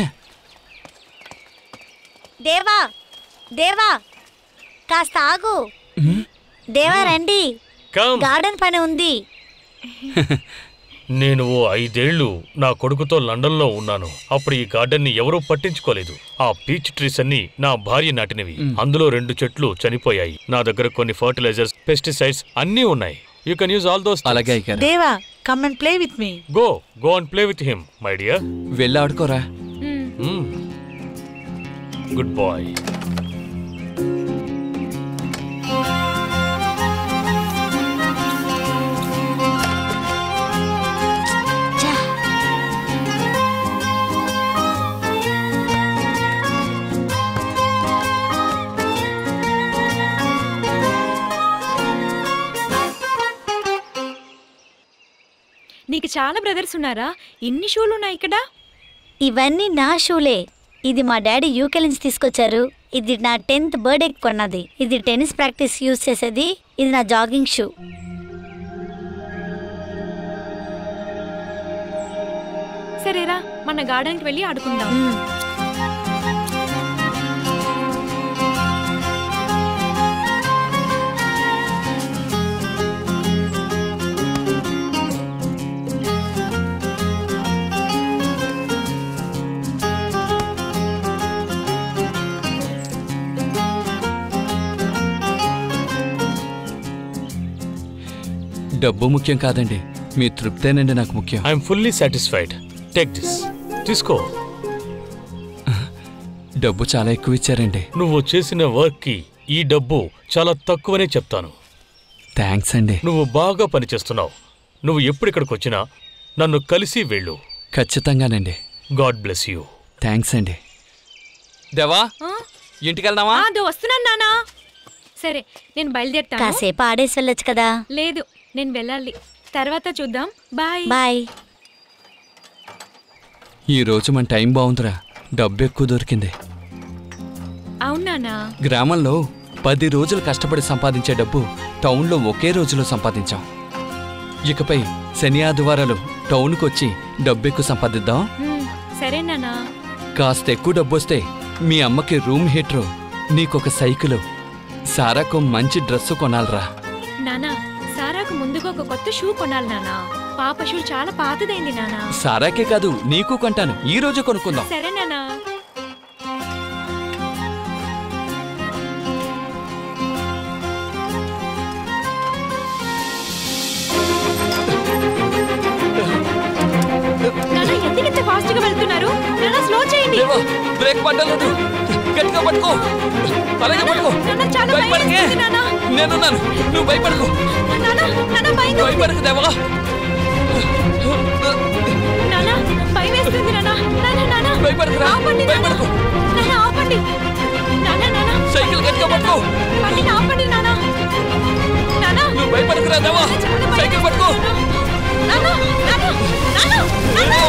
Speaker 12: దేవా, దేవా, కాస్త ఆగు. దేవా రండి, గార్డెన్ పని ఉంది.
Speaker 6: నేను ఓ 5 ఏళ్ళు నా కొడుకుతో లండన్లో ఉన్నాను. అప్పుడు ఈ గార్డెన్ని ఎవరూ పట్టించుకోలేదు. ఆ పీచ్ ట్రీస్ అన్ని నా భార్య నాటినవి. అందులో 2 చెట్లు చనిపోయాయి. నా దగ్గర కొన్ని ఫర్టిలైజర్స్, పెస్టిసైడ్స్ అన్నీ ఉన్నాయి. You can use all those.
Speaker 10: అలాగే
Speaker 7: దేవా, come and play with me.
Speaker 6: Go and play with him my dear.
Speaker 10: వెళ్ళి ఆడుకోరా.
Speaker 6: Good bye.
Speaker 5: నీకు చాలా బ్రదర్స్ ఉన్నారా? ఇన్ని షూలు ఉన్నాయి ఇక్కడ.
Speaker 12: ఇవన్నీ నా షూలే. ఇది మా డాడీ యూకే నుంచి తీసుకొచ్చారు. ఇది నా 10th బర్త్డే కొన్నది. ఇది టెన్నిస్ ప్రాక్టీస్ యూజ్ చేసేది. ఇది నా జాగింగ్ షూ.
Speaker 5: సరేరా, మన గార్డెన్కి వెళ్ళి ఆడుకుందాం.
Speaker 10: డబ్బు ముఖ్యం కాదండి, మీ తృప్తేనండి నాకు ముఖ్యం.
Speaker 6: I'm fully satisfied. Take this. తీసుకో.
Speaker 10: డబ్బు చాలా ఎక్కువ ఇచ్చారండి.
Speaker 6: నువ్వు చేసిన వర్క్కి ఈ డబ్బు చాలా తక్కువనే చెప్తాను.
Speaker 10: థ్యాంక్స్ అండి.
Speaker 6: నువ్వు బాగా పనిచేస్తున్నావు. నువ్వు ఎప్పుడు ఇక్కడికి వచ్చినా నన్ను కలిసి వెళ్ళు.
Speaker 10: ఖచ్చితంగానండి.
Speaker 6: God bless you.
Speaker 10: థ్యాంక్స్ అండి. దేవా, ఇంటికి వెళ్దామా?
Speaker 5: వస్తున్నాను నానా. సరే, నేను బయలుదేరుతాను.
Speaker 12: కాసేపు ఆడేసి వెళ్ళొచ్చు కదా.
Speaker 5: లేదు, నేను వెళ్ళాలి. తర్వాత చూద్దాం. Bye
Speaker 12: bye.
Speaker 10: ఈరోజు మన టైం బాగుందిరా. డబ్బు ఎక్కువ దొరికింది.
Speaker 5: అవునానా?
Speaker 10: గ్రామంలో 10 రోజులు కష్టపడి సంపాదించే డబ్బు టౌన్లో ఒకే రోజులో సంపాదించాం. ఇకపై శని ఆదివారాలు టౌన్కి వచ్చి డబ్బు ఎక్కువ సంపాదిద్దాం.
Speaker 5: సరేనానా?
Speaker 10: కాస్త ఎక్కువ డబ్బు వస్తే మీ అమ్మకి రూమ్ హీటరు, నీకొక సైకిలు, సారాకు మంచి డ్రెస్సు కొనాలరా.
Speaker 5: నానా, సారాకు ముందుగా ఒక కొత్త షూ కొనాలి నానా. పాప షూ చాలా పాతదైంది నానా.
Speaker 10: సారాకే కాదు, నీకు కొంటాను. ఈ రోజు కొనుక్కుందాం.
Speaker 5: సరే నానా. నానా, ఎందుకంత ఫాస్ట్ గా వెళ్తున్నారు? నానా, స్లో చేయండి.
Speaker 10: బ్రేక్ పట్టలేదు. గట్టిగా పట్టుకో. అలాగే పట్టుకో. భయపడకే. నేనున్నాను. నువ్వు భయపడకు. భయపడకు దేవా.
Speaker 5: నానా, భయం వేస్తుంది నానా. నానా, నానా,
Speaker 10: భయపడకురా. భయపడకు.
Speaker 5: నానా, ఆపండి. నానా, నానా,
Speaker 10: సైకిల్ గట్టిగా పట్టుకో.
Speaker 5: బండిని ఆపండి నానా. నానా,
Speaker 10: నువ్వు భయపడకురా దేవా. సైకిల్ పట్టుకో.
Speaker 5: నానా, నానా, నానా, నానా.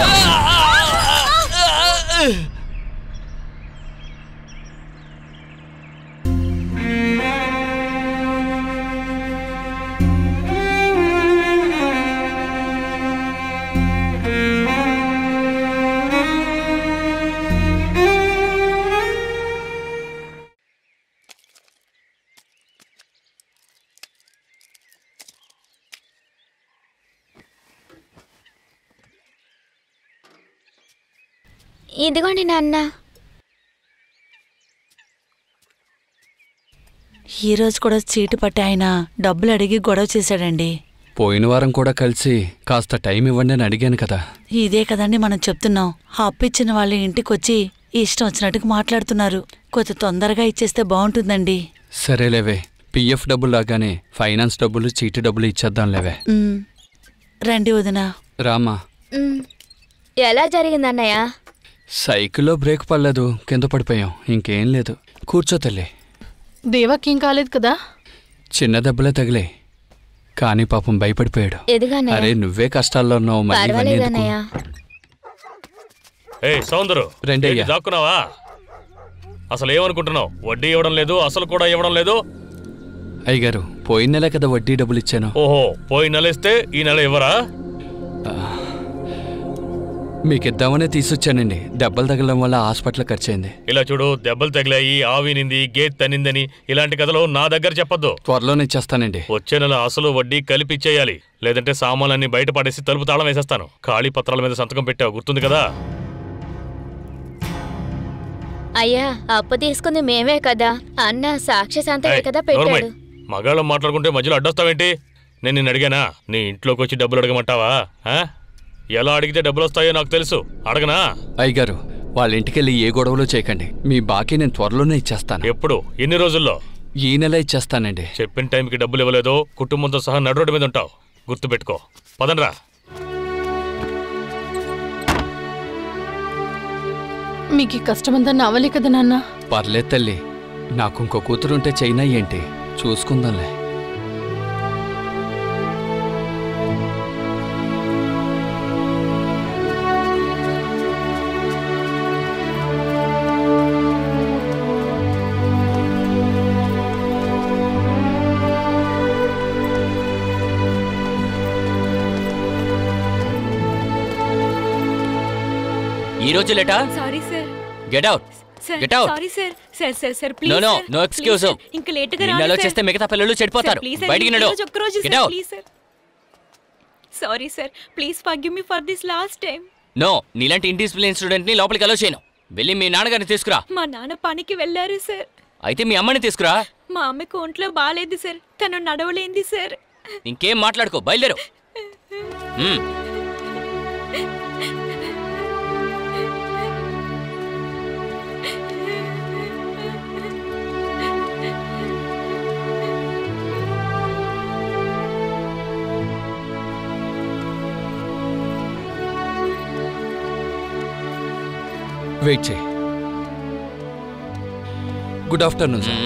Speaker 4: ఇదిగోండి నాన్న.
Speaker 7: ఈరోజు కూడా చీటు పట్టి ఆయన డబ్బులు అడిగి గొడవ చేశాడండి.
Speaker 10: పోయిన వారం కూడా కలిసి కాస్త టైం ఇవ్వండి అని అడిగాను కదా.
Speaker 7: ఇదే కదండి మనం చెప్తున్నాం. అప్పిచ్చిన వాళ్ళ ఇంటికొచ్చి ఇష్టం వచ్చినట్టుగా మాట్లాడుతున్నారు. కొంచెం తొందరగా ఇచ్చేస్తే బాగుంటుందండి.
Speaker 10: సరేలేవే, పిఎఫ్ డబ్బులు లాగానే ఫైనాన్స్ డబ్బులు, చీటి డబ్బులు ఇచ్చేద్దాంలేవే.
Speaker 7: రండి వదినా.
Speaker 10: రామా.
Speaker 4: ఎలా జరిగిందన్నయ్య?
Speaker 10: సైకిల్లో బ్రేక్ పడలేదు, కింద పడిపోయాం. ఇంకేం లేదు. కూర్చో తల్లి.
Speaker 2: దేవాకేం కాలేదు కదా?
Speaker 10: చిన్న దెబ్బలే తగిలే, కానీ పాపం భయపడిపోయాడు. అరే, నువ్వే కష్టాల్లో ఉన్నావు.
Speaker 6: సౌందరు,
Speaker 10: రెండయ్యా.
Speaker 6: దాక్కున్నావా? అసలు ఏమనుకుంటున్నావు? వడ్డీ ఇవ్వడం లేదు, అసలు కూడా ఇవ్వడం లేదు.
Speaker 10: అయ్యగారు, పోయిన నెల కదా వడ్డీ డబ్బులు ఇచ్చాను.
Speaker 6: ఓహో, పోయిన నెల ఇస్తే ఈ నెల ఇవ్వరా?
Speaker 10: మీకిద్దామనే తీసుకొచ్చానండి. దెబ్బలు తగలడం వల్ల హాస్పిటల్ ఖర్చయింది.
Speaker 6: ఇలా చూడు, దెబ్బలు తగిలాయి, ఆవినింది, గేట్ తన్నిందని ఇలాంటి కథలు నా దగ్గర చెప్పొద్దు.
Speaker 10: త్వరలోనే ఇచ్చేస్తానండి.
Speaker 6: వచ్చే నెల అసలు వడ్డీ కలిపి ఇచ్చేయాలి, లేదంటే సామాన్లన్నీ బయట పడేసి తలుపు తాళం వేసేస్తాను. ఖాళీ పత్రాల మీద సంతకం పెట్టావు, గుర్తుంది కదా?
Speaker 4: అయ్యా, అప్పు తీసుకుంది మేమే కదా. అన్న సాక్ష్య సంతకమే కదా పెట్టాడు.
Speaker 6: మగాళ్ళం మాట్లాడుకుంటే మధ్యలో అడ్డొస్తావేంటి? నేను నిన్ను అడిగానా? నీ ఇంట్లోకి వచ్చి డబ్బులు అడగమంటావా? ఎలా అడిగితే డబ్బులు వస్తాయో నాకు తెలుసు, అడగనా?
Speaker 10: అయ్యగారు, వాళ్ళ ఇంటికెళ్ళి ఏ గొడవలు చేయకండి. మీ బాకీ నేను త్వరలోనే ఇచ్చేస్తాను.
Speaker 6: ఎప్పుడు? ఎన్ని రోజుల్లో?
Speaker 10: ఈ నెల ఇచ్చేస్తానండి.
Speaker 6: చెప్పిన టైంకి డబ్బులు ఇవ్వలేదో కుటుంబంతో సహా నడు రోడ్డు మీద ఉంటావు, గుర్తుపెట్టుకో. పదండ్రా.
Speaker 2: మీకు కష్టమందని అవలే కదా నాన్న.
Speaker 10: పర్లేదు తల్లి, నాకు ఇంకో కూతురుంటే చైనా ఏంటి, చూసుకుందాంలే.
Speaker 8: ఈ రోజు లేటా?
Speaker 5: Sorry sir.
Speaker 8: Get out. Get out.
Speaker 5: Sorry sir. Sir sir sir please.
Speaker 8: No no no excuse.
Speaker 5: ఇంకా లేట్ గా
Speaker 8: నిన్నలో చేస్తే మిగతా పిల్లలు చెడిపోతారు. బయటికి నడు. Get out.
Speaker 5: Sorry sir, please forgive me for this last time.
Speaker 8: No, నీలాంటి ఇండిసిప్లిన్ స్టూడెంట్ ని లోపలికి అలో చేయను. వెళ్ళి మీ నాన్నగారిని తీసుకురా.
Speaker 5: మా నాన్న పనికి వెళ్ళారు సార్.
Speaker 8: అయితే మీ అమ్మని తీసుకురా.
Speaker 5: మా అమ్మకి ఒంట్లో బాగాలేదు సార్, తను నడవలేంది సార్.
Speaker 8: ఇంకేం మాట్లాడుకో, బయలుదేరు.
Speaker 10: వెయిట్ చేయి. Good afternoon sir.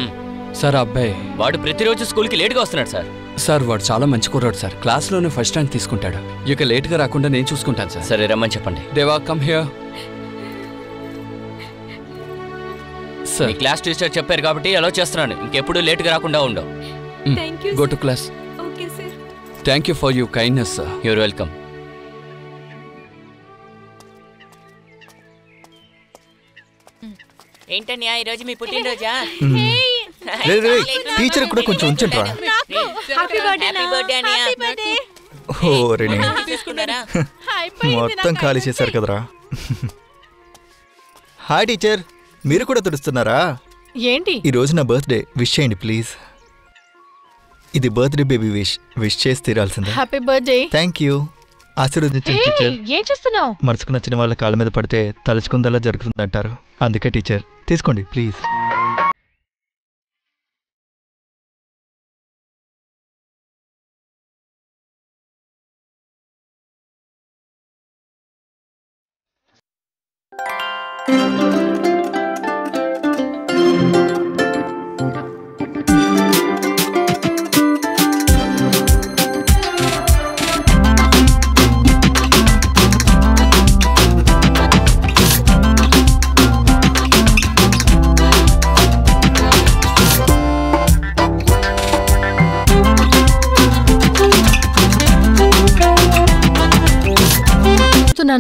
Speaker 10: సార్ అబ్బాయి
Speaker 8: వాడు ప్రతిరోజు స్కూల్కి లేట్గా వస్తున్నాడు సార్.
Speaker 10: సార్ వాడు చాలా మంచి కుర్రాడు సార్, క్లాస్లోనే ఫస్ట్ ర్యాంక్ తీసుకుంటాడు. ఇక లేట్గా రాకుండా నేను చూసుకుంటాను సార్.
Speaker 8: సరే రమ్మని చెప్పండి.
Speaker 10: Deva come here.
Speaker 8: Sir class teacher చెప్పారు కాబట్టి అలో చేస్తున్నాను. ఇంకెప్పుడు లేట్గా రాకుండా ఉండవు.
Speaker 10: Go to class.
Speaker 5: Okay sir.
Speaker 10: Thank you for your kindness sir.
Speaker 8: You're welcome.
Speaker 13: ఏంటన్యా ఈరోజు మీ పుట్టినరోజా?
Speaker 1: టీచర్ కూడా కొంచెం ఉంచండి రా.
Speaker 13: హ్యాపీ బర్త్డే అన్నయ్య.
Speaker 1: ఓ రేణి, మొత్తం ఖాళీ చేశారు కదరా. హాయ్ టీచర్, మీరు కూడా తుడుస్తున్నారా?
Speaker 2: ఏంటి?
Speaker 1: ఈ రోజు నా బర్త్డే, విష్ చేయండి ప్లీజ్. ఇది బర్త్డే బేబీ విష్ చేసి తీరాల్సిందే.
Speaker 2: Happy birthday.
Speaker 1: Thank you. ఆశీర్వదించండి టీచర్.
Speaker 2: ఏం చేస్తున్నావు?
Speaker 1: మనసుకు నచ్చిన వాళ్ళ కాళ్ళ మీద పడితే తలుచుకుందలా జరుగుతుంది అంటారు, అందుకే టీచర్ తీసుకోండి ప్లీజ్.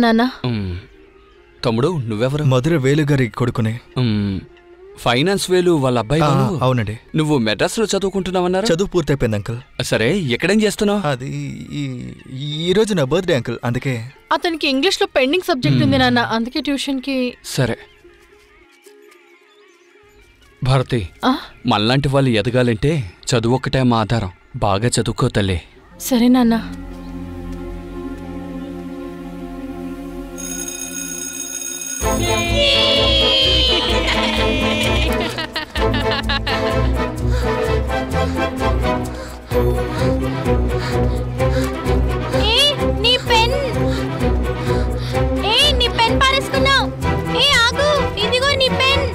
Speaker 2: నాన్న.
Speaker 10: తమ్ముడు నువ్వెవరు?
Speaker 1: మధుర వేలు గారి కొడుకునే.
Speaker 10: ఫైనాన్స్ వేలు వాళ్ళ అబ్బాయి.
Speaker 1: అవునండి.
Speaker 10: నువ్వు మెడ్రాస్ లో చదువుకుంటున్నావన్నారు?
Speaker 1: చదువు పూర్తయిపోయింది అంకుల్.
Speaker 10: సరే, ఎక్కడేం చేస్తున్నావు?
Speaker 1: అది ఈ రోజు నా బర్త్డే అంకుల్, అందుకే.
Speaker 2: అతనికి ఇంగ్లీష్ లో పెండింగ్ సబ్జెక్ట్ ఉంది నాన్న, అందుకే ట్యూషన్ కి.
Speaker 10: సరే భారతి, మనలాంటి వాళ్ళు ఎదగాలంటే చదువు ఒక్కటే మా ఆధారం. బాగా చదువుకో తల్లి.
Speaker 2: సరే నాన్న.
Speaker 4: నీ పెన్ పారేసుకున్నావు. ఆగు, ఇదిగో నీ పెన్.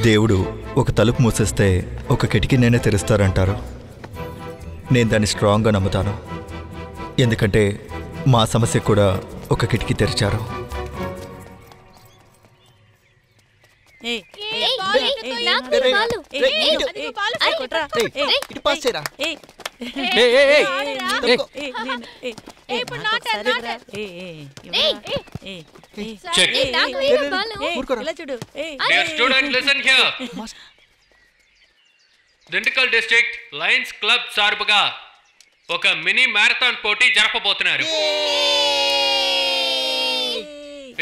Speaker 1: దేవుడు ఒక తలుపు మూసేస్తే ఒక కిటికీ నేనే తెరుస్తారంటారు. నేను దాన్ని స్ట్రాంగ్గా నమ్ముతాను, ఎందుకంటే మా సమస్య కూడా ఒక కిటికీ తెరిచారు.
Speaker 9: దిండికల్ డిస్ట్రిక్ట్ లయన్స్ క్లబ్ సార్బుగా ఒక మినీ మ్యారథాన్ పోటీ జరపబోతున్నారు.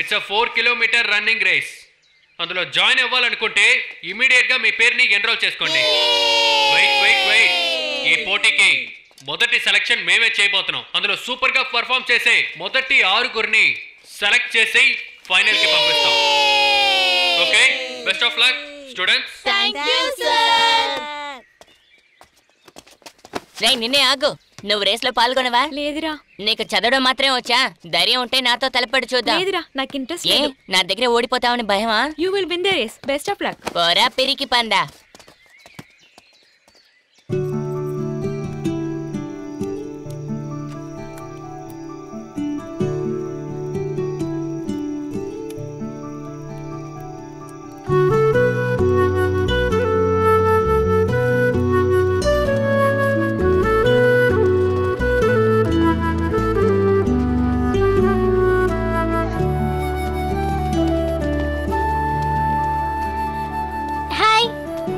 Speaker 9: It's 4 kilometre running race. అందులో జాయిన్ అవ్వాలనుకుంటే ఇమీడియట్ గా మీ పేరుని ఎన్రోల్ చేసుకోండి. వెయిట్ ఈ పోటీకి మొదటి సెలక్షన్ మేమే చేయబోతున్నాం. అందులో సూపర్ గా పర్ఫామ్ చేసే మొదటి 6 సెలెక్ట్ చేసి ఫైనల్ కి పంపిస్తాం. Okay, best of luck students.
Speaker 4: Thank you sir.
Speaker 13: రేయ్ నిన్నే ఆగు. నువ్వు రేస్ లో పాల్గొనవా?
Speaker 5: లేదురా.
Speaker 13: నీకు చదవడం మాత్రమే వచ్చా? ధైర్యం ఉంటే నాతో తలపడి చూద్దాం.
Speaker 5: లేదురా, నాకు ఇంట్రెస్ట్
Speaker 13: ఏ
Speaker 5: లేదు.
Speaker 13: నా దగ్గర ఓడిపోతావని భయమా?
Speaker 5: You will win the race. Best of luck.
Speaker 13: పోరా పిరికి పందా.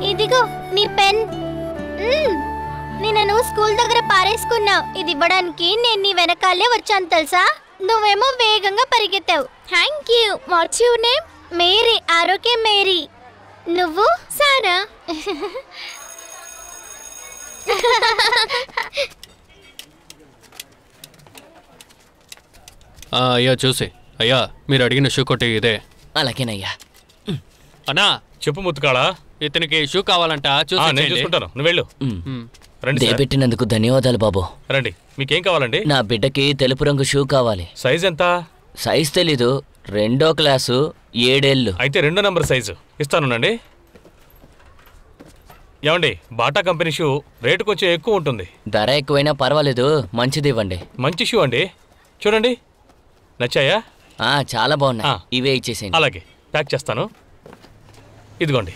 Speaker 4: ఇదిగో నీ పెన్. నిన్ను స్కూల్ దగ్గర పారేసుకున్నావు. ఇది ఇవ్వడానికి నేను నీ వెనకాలే వచ్చాను తెలుసా. నువ్వేమో వేగంగా పరిగెత్తావు. Thank you. What's your name? Mary. Arogyam Mary. నువ్వు? సారా.
Speaker 9: అయ్యా చూసి అయ్యా, మీరు అడిగిన షూ కొట్టి ఇదే.
Speaker 8: అలాగేనయ్యా.
Speaker 9: అన్నా
Speaker 6: చెప్పు ముత్తుకాడా.
Speaker 9: ఇతనికి షూ కావాలంట.
Speaker 6: నేను చూసుకుంటాను, నువ్వు వెళ్ళు. రండి సార్.
Speaker 8: పెట్టినందుకు ధన్యవాదాలు బాబు.
Speaker 6: రండి, మీకేం కావాలండి?
Speaker 8: నా బిడ్డకి తెలుపు రంగు షూ కావాలి.
Speaker 6: సైజ్ ఎంత?
Speaker 8: సైజ్ తెలీదు. 2వ క్లాసు, 7 ఏళ్ళు.
Speaker 6: అయితే 2 నంబర్ సైజు ఇస్తానునండి. ఏమండి, బాటా కంపెనీ షూ రేటు కొంచెం ఎక్కువ ఉంటుంది.
Speaker 8: ధర ఎక్కువైనా పర్వాలేదు, మంచిది ఇవ్వండి.
Speaker 6: మంచి షూ అండి, చూడండి. నచ్చాయా?
Speaker 8: చాలా బాగున్నాయి. ఇవే ఇచ్చేసేయండి.
Speaker 6: అలాగే, ప్యాక్ చేస్తాను. ఇదిగోండి.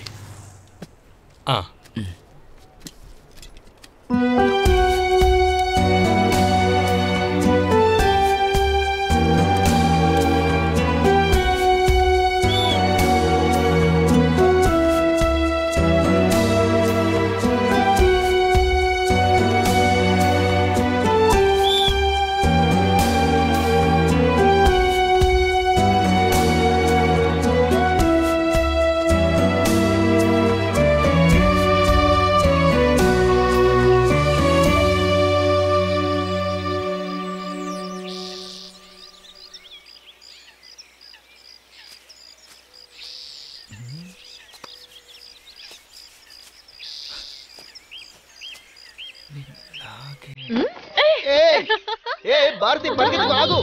Speaker 1: భారతి పరిగెత్తుకు, ఆగు.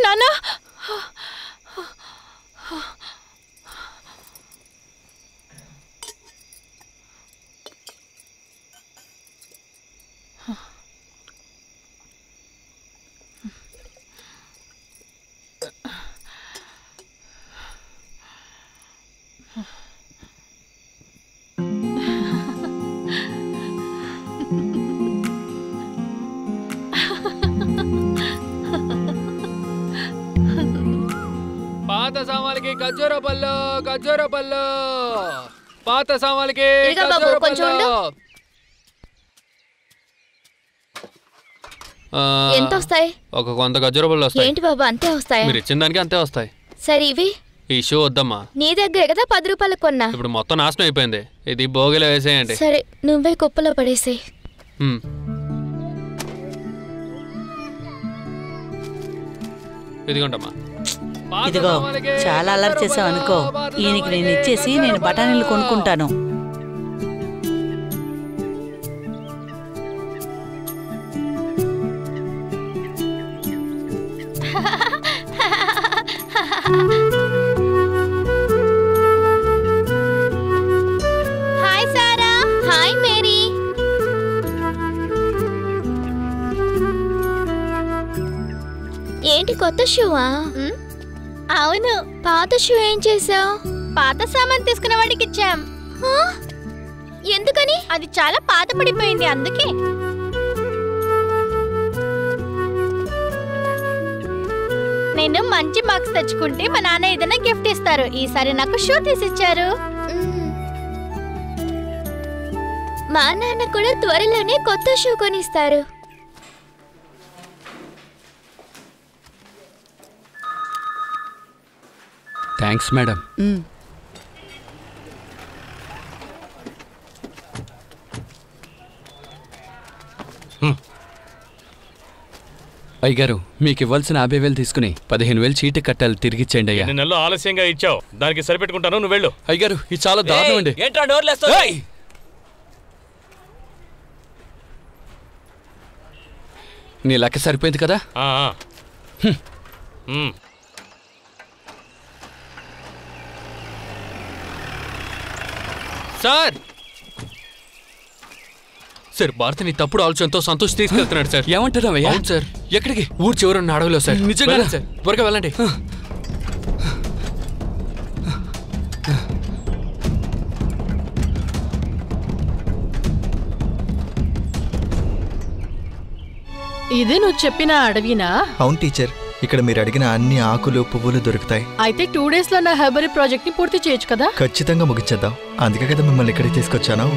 Speaker 2: నాన్న,
Speaker 9: పాత సామాన్లకి ఖర్జూర పళ్ళు, ఖర్జూర పళ్ళు. పాత సామాన్లకి
Speaker 4: ఖర్జూర పళ్ళు. ఎంత వస్తాయి?
Speaker 9: ఒక 100 ఖర్జూర పళ్ళు వస్తాయి.
Speaker 4: ఏంటి బాబా, అంతే వస్తాయా?
Speaker 9: మీరు ఇచ్చిన దానికి అంతే వస్తాయి.
Speaker 4: సరే, ఇవి
Speaker 9: ఈ షూ వద్దమ్మా.
Speaker 4: నీ దగ్గరే కదా 10 రూపాయలకు కొన్నా.
Speaker 9: ఇప్పుడు మొత్తం నాశనం అయిపోయింది. ఇది భోగిలో వేసేయండి.
Speaker 4: సరే, నువ్వే కుప్పలో పడేసేయ్.
Speaker 9: ఇదిగోండమ్మా.
Speaker 7: ఇదిగో చాలా అల్లరి చేసావు అనుకో, ఈయనకి నేను ఇచ్చేసి నేను బఠానీలు కొనుక్కుంటాను.
Speaker 4: Hi Sara. Hi Mary. ఏంటి కొత్త షూవా? అవును. పాత షూ ఏం చేసావు? పాత సామాన్ తీసుకున్న వాడికి ఇచ్చాం. ఎందుకని? అది చాలా పాత పడిపోయింది అందుకే. నేను మంచి మార్క్స్ తెచ్చుకుంటే మా నాన్న ఏదైనా గిఫ్ట్ ఇస్తారు. ఈసారి నాకు షూ తీసిచ్చారు. మా నాన్న కూడా త్వరలోనే కొత్త షూ కొనిస్తారు.
Speaker 10: Thanks madam. అయ్యగారు, మీకు ఇవ్వాల్సిన 50,000 తీసుకుని 15,000 చీటీ కట్టాలి, తిరిగిచ్చేయండి అయ్యా.
Speaker 6: నెలలో ఆలస్యంగా ఇచ్చావు, దానికి సరిపెట్టుకుంటాను, నువ్వు వెళ్ళు.
Speaker 10: అయ్యగారు, ఇది చాలా దారుణం అండి.
Speaker 8: ఏంట్రా డోర్లేస్తా?
Speaker 10: నీ లెక్క సరిపోయింది కదా.
Speaker 9: సార్ సార్ భారతిని తప్పుడు ఆలోచనతో సంతోష్ తీసుకెళ్తున్నాడు సార్.
Speaker 10: ఏమంటున్నావయ్యా?
Speaker 9: అవును సార్.
Speaker 10: ఎక్కడికి?
Speaker 9: ఊరు చివరన్న అడవిలో సార్.
Speaker 10: నిజంగా
Speaker 9: వెళ్ళండి సార్, త్వరగా వెళ్ళండి.
Speaker 2: ఇదే నువ్వు చెప్పిన అడవినా?
Speaker 1: అవును టీచర్, ఇక్కడ మీరు అడిగిన అన్ని ఆకులు పువ్వులు దొరుకుతాయి.
Speaker 2: అయితే 2 days లో నా హెర్బరీ ప్రాజెక్ట్ ని పూర్తి చేయొచ్చు కదా?
Speaker 1: ఖచ్చితంగా ముగించేద్దాం. అందుకే కదా మిమ్మల్ని ఇక్కడికి తీసుకొచ్చాను.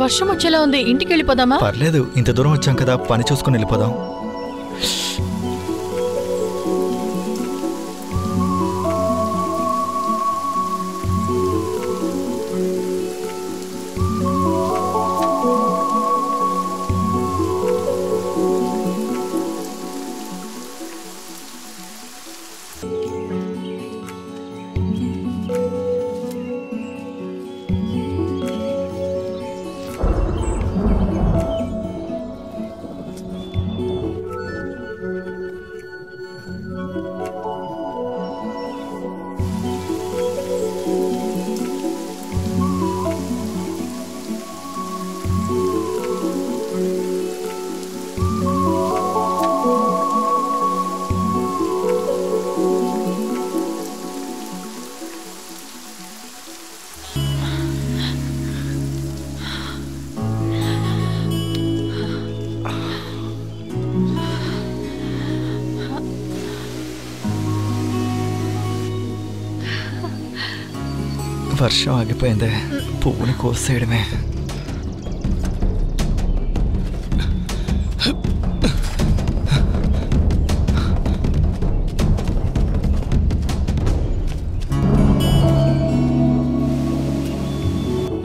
Speaker 2: వర్షం వచ్చేలా ఉంది, ఇంటికి వెళ్ళిపోదామా?
Speaker 1: పర్లేదు, ఇంత దూరం వచ్చాం కదా, పని చూసుకుని వెళ్ళిపోదాం. వర్షం ఆగిపోయిందే, పువ్వుని కోసేయడమే.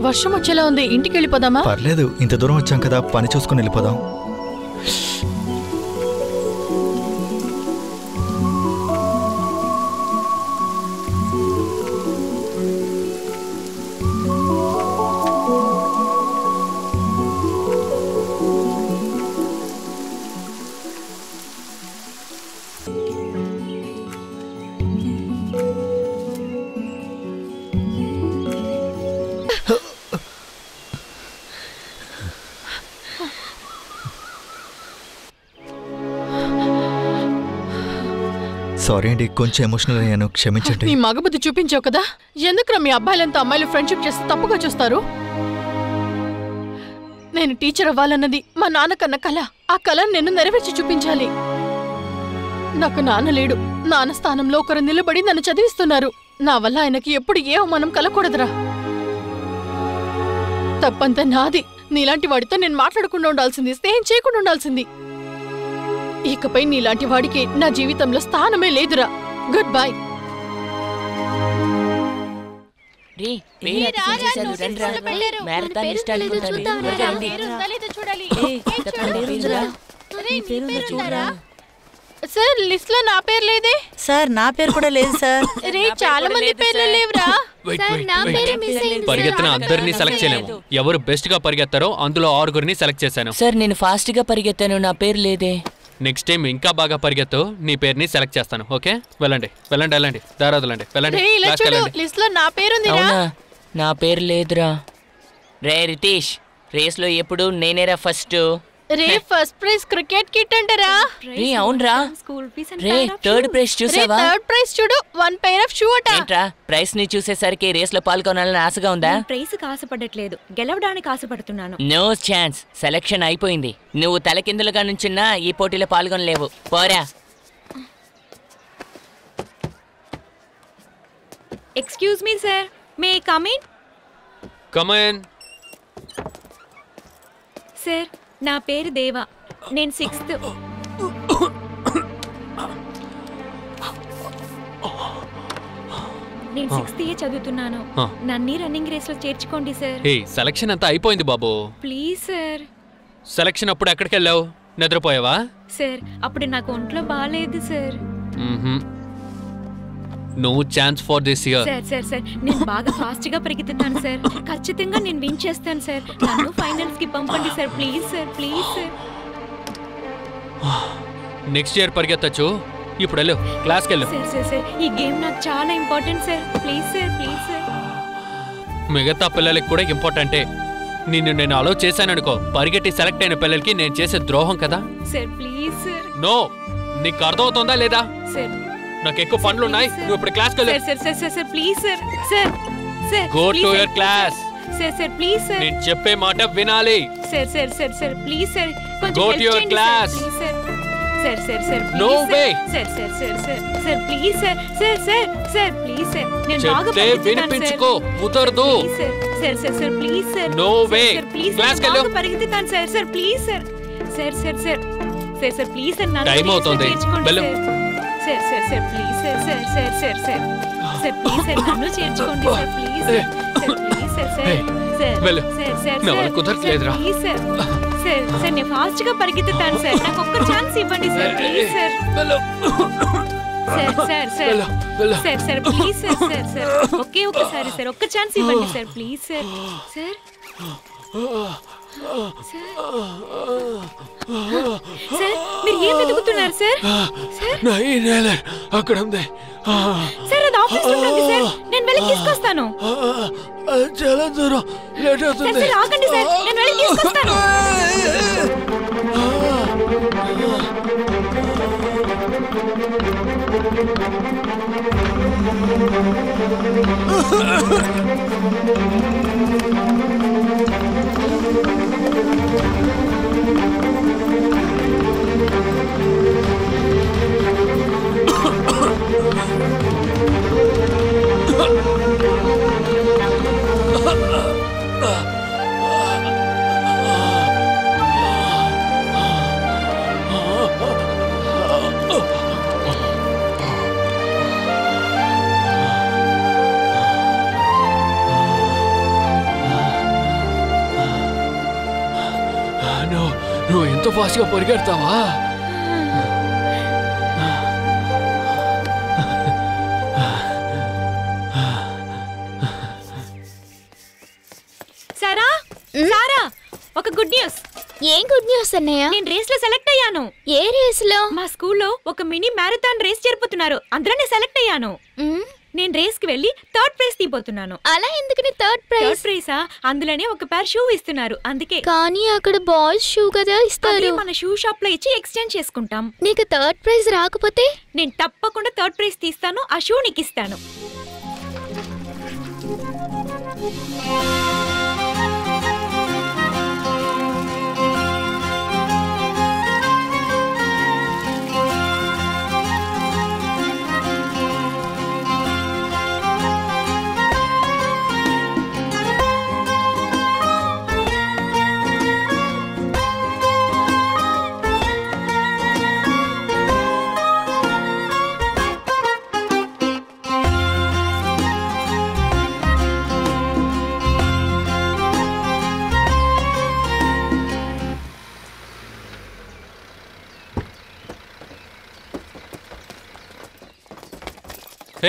Speaker 2: వర్షం వచ్చేలా ఉంది, ఇంటికి వెళ్ళిపోదామా?
Speaker 1: పర్లేదు, ఇంత దూరం వచ్చాం కదా, పని చూసుకుని వెళ్ళిపోదాం. సారీ అండి, కొంచెం ఎమోషనల్ అయ్యాను, క్షమించండి.
Speaker 2: నీ మగబుద్ధి చూపించావు కదా, ఎందుకురా మీ అబ్బాయిలంతా అమ్మాయిలు ఫ్రెండ్షిప్ చేస్తే తప్పుగా చూస్తారు? నేను టీచర్ అవ్వాలన్నది మా నాన్న కన్న కళ. ఆ కళ నేను నెరవేర్చి చూపించాలి. నాకు నాన్న లేడు. నాన్న స్థానంలో ఒకరు నిలబడి నన్ను చదివిస్తున్నారు. నా వల్ల ఆయనకి ఎప్పుడు ఏ అవమానం కలగకూడదురా. తప్పంతా నాది. నీలాంటి వాడితో నేను మాట్లాడకుండా ఉండాల్సింది, స్నేహం చేయకుండా ఉండాల్సింది. ఇకపై నీలాంటి వాడికి నా జీవితంలో స్థానమే లేదురా. Good bye. సార్ లిస్ట్ లో నా పేరు లేదే.
Speaker 7: సార్ నా పేరు కూడా లేదు సార్.
Speaker 2: రే చాలా మంది పేర్లు లేవురా.
Speaker 10: పరిగెత్తిన అందరినీ సెలెక్ట్ చేయలేము. ఎవరు బెస్ట్ గా పరిగెత్తారో అందులో 6గురిని సెలెక్ట్ చేశాను.
Speaker 13: సార్ నేను ఫాస్ట్ గా పరిగెత్తాను, నా పేరు లేదే.
Speaker 10: నెక్స్ట్ టైం ఇంకా బాగా పరిగెత్తు, నీ పేరుని సెలెక్ట్ చేస్తాను. ఓకే, వెళ్ళండి వెళ్ళండి వెళ్ళండి, దారాదులండి వెళ్ళండి.
Speaker 2: లిస్ట్ లో నా పేరు
Speaker 13: నా పేరు లేదురా. రే రితీష్, రేస్ లో ఎప్పుడు నేనేరా ఫస్ట్.
Speaker 2: రే ఫస్ట్ ప్రైజ్ క్రికెట్ కిట్ అంటారా?
Speaker 13: రే అవునరా. రే థర్డ్ ప్రైజ్ చూసావా?
Speaker 2: థర్డ్ ప్రైజ్ చూడు, 1 pair of shoe అట.
Speaker 13: ఏంట్రా ప్రైజ్ ని చూసేసరికి రేస్ లో పాల్గొనాలని ఆశగా ఉందా?
Speaker 5: ప్రైజ్ కి ఆశపడట్లేదు, గెలవడానికి ఆశపడుతున్నాను.
Speaker 13: నో ఛాన్స్, సెలక్షన్ అయిపోయింది. నువ్వు తలకిందులుగా నుంచున్నా ఈ పోటీలో పాల్గొనలేవు. పోరా.
Speaker 5: Excuse me sir, may come in?
Speaker 10: Come in.
Speaker 5: Sir నా పేరు దేవా, నేను 6th. నేను 6th ఇయర్ చదువుతున్నాను. నన్ను రన్నింగ్ రేస్ లో చేర్చుకోండి సార్.
Speaker 10: సెలక్షన్ అంతా అయిపోయింది బాబు.
Speaker 5: Please sir.
Speaker 10: సెలక్షన్ అప్పుడు ఎక్కడికి వెళ్ళావు? నిద్రపోయావా?
Speaker 5: సార్ అప్పుడు నాకు ఒంట్లో బాగాలేదు sir.
Speaker 10: No chance for this year.
Speaker 5: Sir sir sir నేను బాగా ఫాస్ట్ గా పరిగెత్తుతాను సార్. ఖచ్చితంగా నేను విన్ చేస్తాను సార్. నన్ను ఫైనల్స్ కి పంపండి sir. Please sir, please sir.
Speaker 10: Next year పరిగెత్తచ్చు. ఇప్పుడు వెళ్ళు, క్లాస్కి వెళ్ళు.
Speaker 5: సార్ సార్ సార్ ఈ గేమ్ నాకు చాలా important sir. Please sir, please sir.
Speaker 10: మిగతా పిల్లలకి కూడా ఇంపార్టెంటే. నిన్ను నేను అలో చేశాననుకో, పరిగెట్టి సెలెక్ట్ అయిన పిల్లలకి నేను చేసే ద్రోహం కదా.
Speaker 5: Sir please sir.
Speaker 10: నో, నీకు అర్థమవుతుందా లేదా?
Speaker 5: సార్
Speaker 10: నాకు ఎక్కువ పనులు ఉన్నాయి, నువ్వు ఇప్పుడు క్లాస్కి వెళ్ళు.
Speaker 5: Sir sir sir sir please sir. Sir sir
Speaker 10: go to your class.
Speaker 5: Sir sir please sir.
Speaker 10: నేను చెప్పే మాట వినాలి.
Speaker 5: Sir sir sir sir please sir, కొంచెం
Speaker 10: go to your class.
Speaker 5: Please sir. Sir sir sir
Speaker 10: no way.
Speaker 5: Sir sir sir sir sir please sir. Sir sir sir please sir, నేను బాగా
Speaker 10: చెప్తే వినిపించుకో, కుదరదు.
Speaker 5: Sir sir sir sir please sir.
Speaker 10: No way.
Speaker 5: Please
Speaker 10: క్లాస్కి వెళ్ళు.
Speaker 5: పరిగెత్తుతాను sir. Sir please sir. Sir sir sir sir sir please sir, నన్ను
Speaker 10: time అవుతుంది, వెళ్ళు.
Speaker 5: Sir sir sir please sir. Sir sir sir sir sir please sir, నన్ను చేర్చుకోండి sir. Please sir, please sir. Sir
Speaker 10: వెళ్ళు.
Speaker 5: Sir sir
Speaker 10: నా వల్ల కుదరట్లేదురా.
Speaker 5: Please sir. Sir sir నేను ఫాస్ట్ గా పరిగెత్తుతాను సార్. నాకు ఒక్క ఛాన్స్ ఇవ్వండి sir. Please sir. Sir sir sir sir sir please sir. Sir sir ఒకే ఒకసారి సార్, ఒక్క ఛాన్స్ ఇవ్వండి sir. Please sir. Sir sir మీరు ఏం వెతుకుతున్నారు సార్?
Speaker 10: నా ఇన్హేలర్ అక్కడ ఉంది
Speaker 5: సార్. అది ఆఫీస్ లో ఉంది సార్, నేను వెళ్ళి తీసుకొస్తాను.
Speaker 10: చాలా దూరం, లేట్ అవుతుంది.
Speaker 5: సార్ ఆగండి సార్, నేను వెళ్ళి తీసుకొస్తాను. నువ్వు ఎంత ఫాస్ట్గా పరిగెడతావా? సారా సారా ఒక గుడ్ న్యూస్.
Speaker 4: ఏం గుడ్ న్యూస్ అన్నయ్య?
Speaker 5: నేను రేస్ లో సెలెక్ట్ అయ్యాను.
Speaker 4: ఏ రేస్ లో?
Speaker 5: మా స్కూల్లో ఒక మినీ మ్యారథాన్ రేస్ జరుపుతున్నారు, అందులో నేను సెలెక్ట్ అయ్యాను. నేను రేస్ కి వెళ్ళి థర్డ్ ప్రైజ్ తీపోతున్నాను.
Speaker 4: అలా ఎందుకని థర్డ్
Speaker 5: ప్రైజా? అందులోనే ఒక పేర్ షూ ఇస్తున్నారు, అందుకే.
Speaker 4: కానీ అక్కడ బాయ్స్ షూ కదా ఇస్తారు.
Speaker 5: మన షూ షాప్ లో ఇచ్చి ఎక్స్చేంజ్ చేసుకుంటాం.
Speaker 4: నీకు థర్డ్ ప్రైజ్ రాకపోతే
Speaker 5: నేను తప్పకుండా థర్డ్ ప్రైజ్ తీస్తాను, ఆ షూ నీకు ఇస్తాను.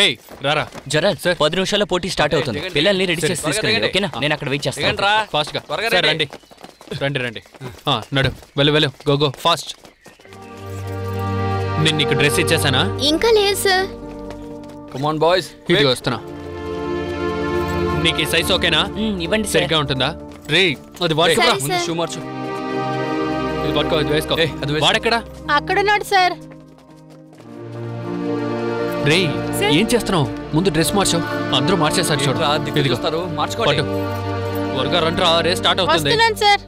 Speaker 10: ఏయ్ రారా
Speaker 13: జరల్ 10 నిమిషాల్లో పోటీ స్టార్ట్ అవుతుంది. పిల్లల్ని రెడీ చేసి తీసుకురండి, ఓకేనా? నేను అక్కడ వెయిట్ చేస్తాను.
Speaker 10: ఫాస్ట్ గా సరే రండి రండి రండి. నడు వెళ్ళు గో ఫాస్ట్. నేను నీకు డ్రెస్ ఇచ్చేసానా?
Speaker 4: ఇంకా లేదు సార్.
Speaker 10: కమాన్ బాయ్స్, ఇది వస్తున్నా. నీకు ఈ సైజ్ ఓకేనా?
Speaker 13: ఇవ్వండి.
Speaker 10: సరిగ్గా ఉంటుందా? రే అది వాడుకోరా.
Speaker 4: ముందు
Speaker 10: షూ మార్చు. ఇది పట్టుకో, ఇది వేసుకో. వాడెక్కడా?
Speaker 2: అక్కడున్నాడు సార్.
Speaker 10: రే ఏం చేస్తున్నావు? ముందు డ్రెస్ మార్చు. అందరూ మార్చేసారు చూడు. పట్టు త్వరగా రండ్రా, రేస్ స్టార్ట్ అవుతుంది.
Speaker 2: వస్తున్నాను సార్.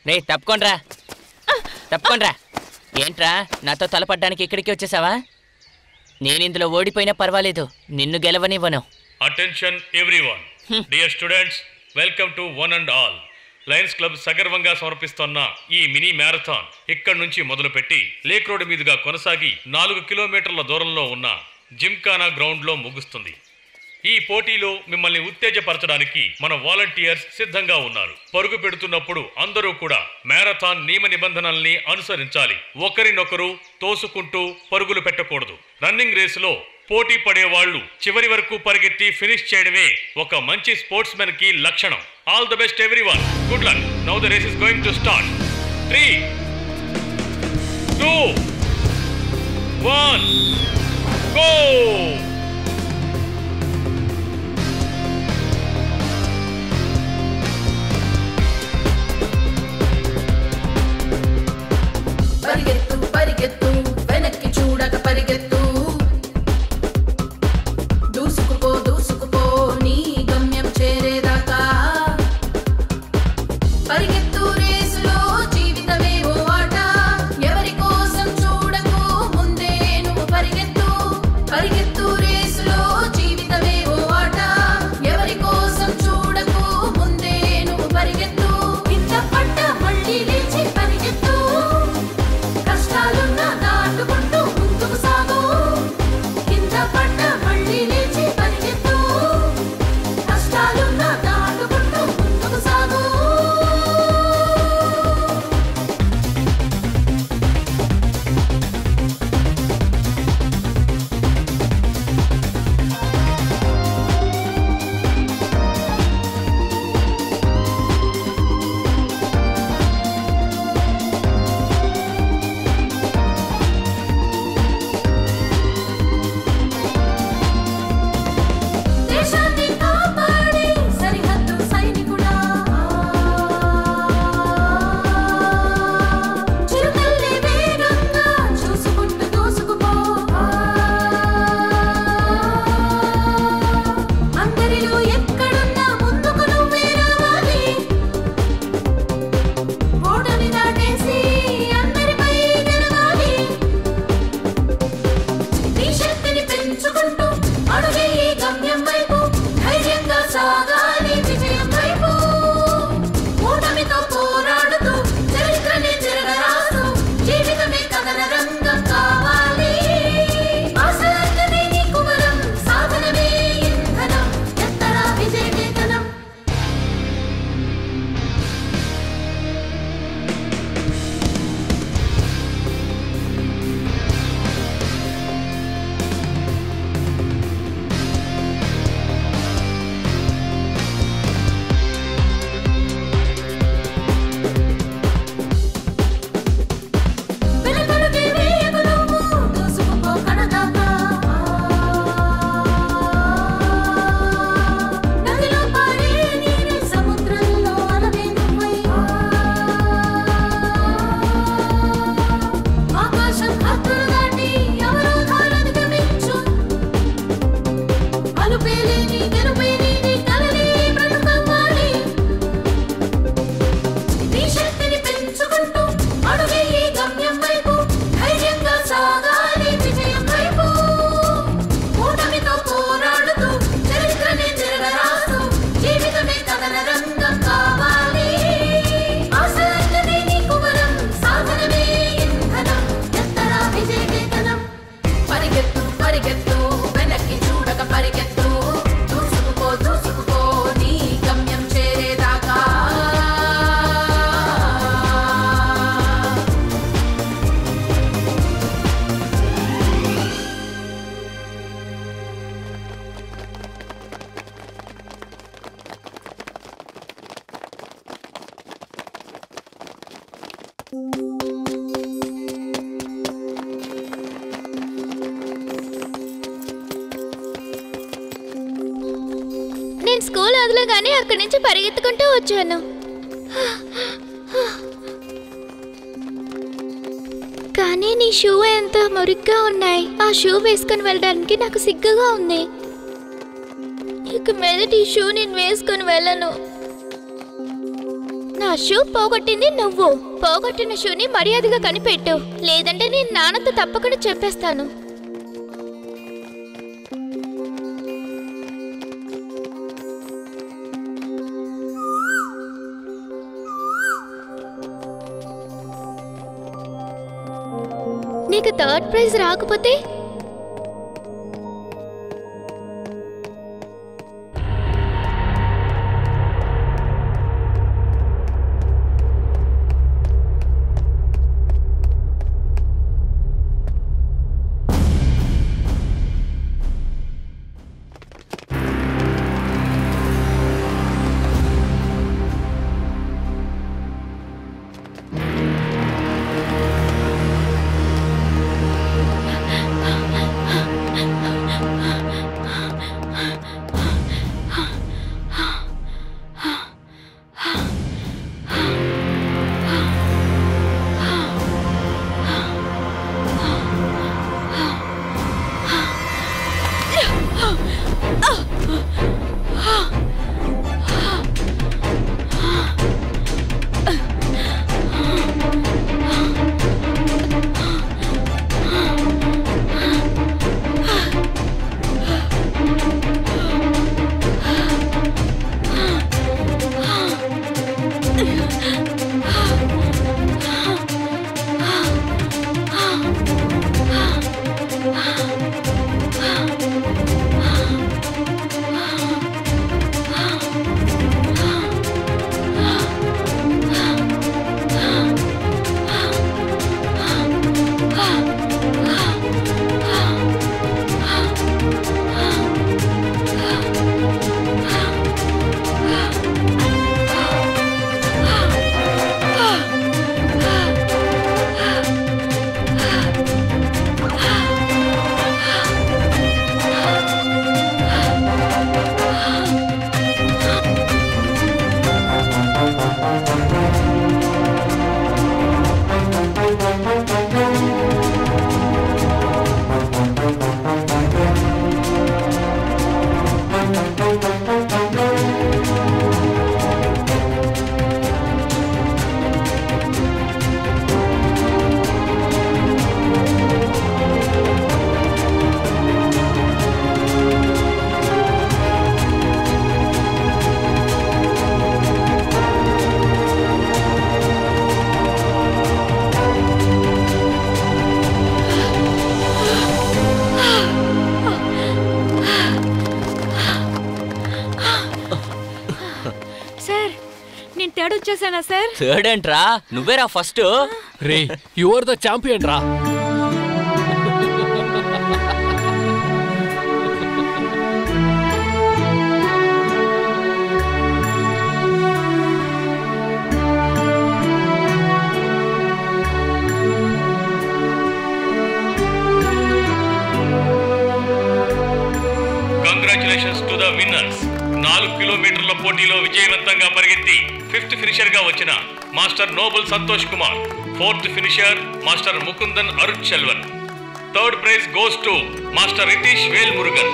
Speaker 13: రే తప్పుకోండ్రా. ఏంట్రా నాతో తలపడ్డానికి ఇక్కడికి వచ్చేసావా? నేను ఇందులో ఓడిపోయినా పర్వాలేదు, నిన్ను గెలవనివ్వను.
Speaker 6: Attention everyone. Dear students, welcome to one and all. Lions club సగర్వంగా సమర్పిస్తున్న ఈ మినీ మ్యారథాన్ ఇక్కడి నుంచి మొదలుపెట్టి లేక్ రోడ్ మీదుగా కొనసాగి 4 కిలోమీటర్ల దూరంలో ఉన్న జిమ్ఖానా గ్రౌండ్లో ముగుస్తుంది. ఈ పోటీలో మిమ్మల్ని ఉత్తేజపరచడానికి మన వాలంటీర్స్ సిద్ధంగా ఉన్నారు. పరుగు పెడుతున్నప్పుడు అందరూ కూడా మ్యారథాన్ నియమ నిబంధనల్ని అనుసరించాలి. ఒకరినొకరు తోసుకుంటూ పరుగులు పెట్టకూడదు. రన్నింగ్ రేసులో పోటీ పడేవాళ్లు చివరి వరకు పరిగెత్తి ఫినిష్ చేయడమే ఒక మంచి స్పోర్ట్స్ మెన్ కి లక్షణం. All the best everyone. Good luck. Now the race is going to start. 3, 2, 1 go.
Speaker 11: పరిగెత్తు పరిగెత్తు వెనక్కి చూడక పరిగెత్తు, దూసుకుపో నీ గమ్యం చేరేదాకా. పరిగెత్తు రేసులో జీవితమే ఓ ఆట, ఎవరి కోసం చూడకు ముందే నువ్వు పరిగెత్తు. పరిగెత్తు వెనక్కి చూడక పరిగెత్తు దూసుకుపో దూసుకుపో నీ గమ్యం చేరేదాకా
Speaker 4: నేను స్కూల్ వదలగానే అక్కడి నుంచి పరిగెత్తుకుంటూ వచ్చాను. కానీ నీ షూ ఎంత మురిగ్గా ఉన్నాయి. ఆ షూ వేసుకొని వెళ్ళడానికి నాకు సిగ్గుగా ఉంది. ఇక మీదట ఈ షూ నేను వేసుకొని వెళ్ళను. నా షూ పోగొట్టింది నువ్వు. పోగొట్టిన షూని మర్యాదగా కనిపెట్టు, లేదంటే నేను నాన్నతో తప్పకుండా చెప్పేస్తాను. నీకు థర్డ్ ప్రైజ్ రాకపోతే
Speaker 5: వచ్చేసానా సార్?
Speaker 13: థర్డ్ ఏంట్రా, నువ్వేరా ఫస్ట్.
Speaker 9: రే యు ఆర్ ద ఛాంపియన్ రా.
Speaker 6: Congratulations to the winners. 4 కిలోమీటర్ల పోటీలో విజయవంతంగా పరిగెత్తి 5th ఫినిషర్ గా వచ్చిన master Noble Santhosh Kumar, 4th finisher master Mukundan Arun Chelvan. Third prize goes to master Ritish Vel Murugan.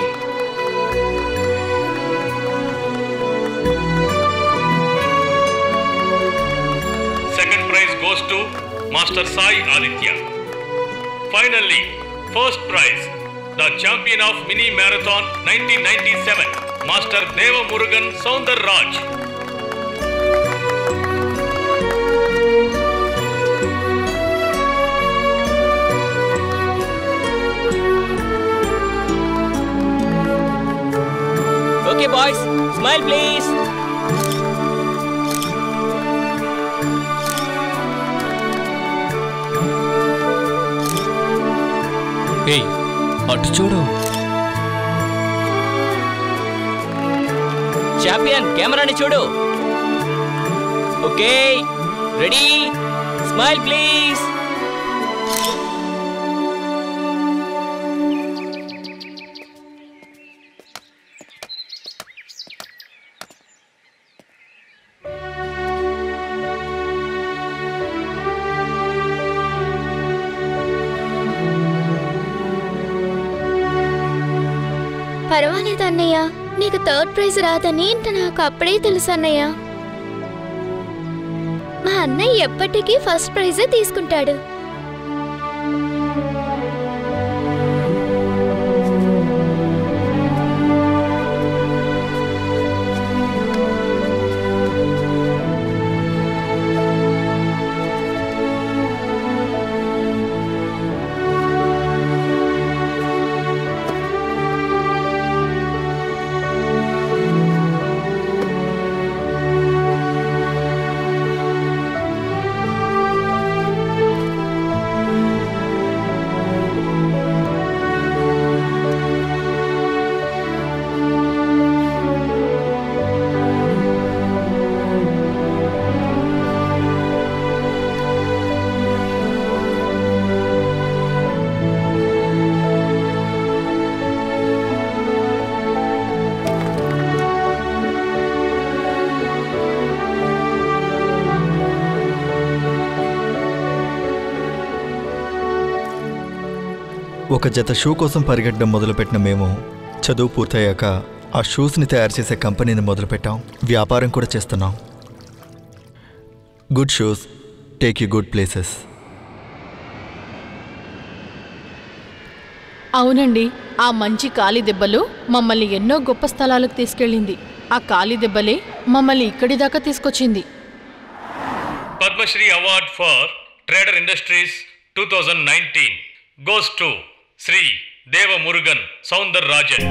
Speaker 6: Second prize goes to master Sai Aditya. Finally first prize, the champion of mini marathon 1997, Master Deva Murugan Soundar Raj.
Speaker 8: Boys smile please.
Speaker 10: ఏయ్ అటు చూడు.
Speaker 8: Champion కెమెరాని చూడు. Okay ready smile please.
Speaker 4: పర్వాలేదు అన్నయ్య, నీకు third prize రాదని నాకు అప్పుడే తెలుసు అన్నయ్య. మా అన్నయ్య ఎప్పటికీ ఫస్ట్ ప్రైజే తీసుకుంటాడు.
Speaker 1: ఒక జత షూ కోసం పరిగెట్టడం మొదలుపెట్టిన మేము చదువు పూర్తయ్యాక ఆ షూస్ని తయారు చేసే కంపెనీని మొదలుపెట్టాం. వ్యాపారం కూడా చేస్తున్నాం. Good shoes take you good places.
Speaker 2: అవునండి, ఆ మంచి కాలి దెబ్బలు మమ్మల్ని ఎన్నో గొప్ప స్థలాలకు తీసుకెళ్ళింది. ఆ కాలి దెబ్బలే మమ్మల్ని ఇక్కడి దాకా తీసుకొచ్చింది.
Speaker 6: Padmashri award for trader industries 2019 goes to Shri Deva Murugan Soundar Rajan.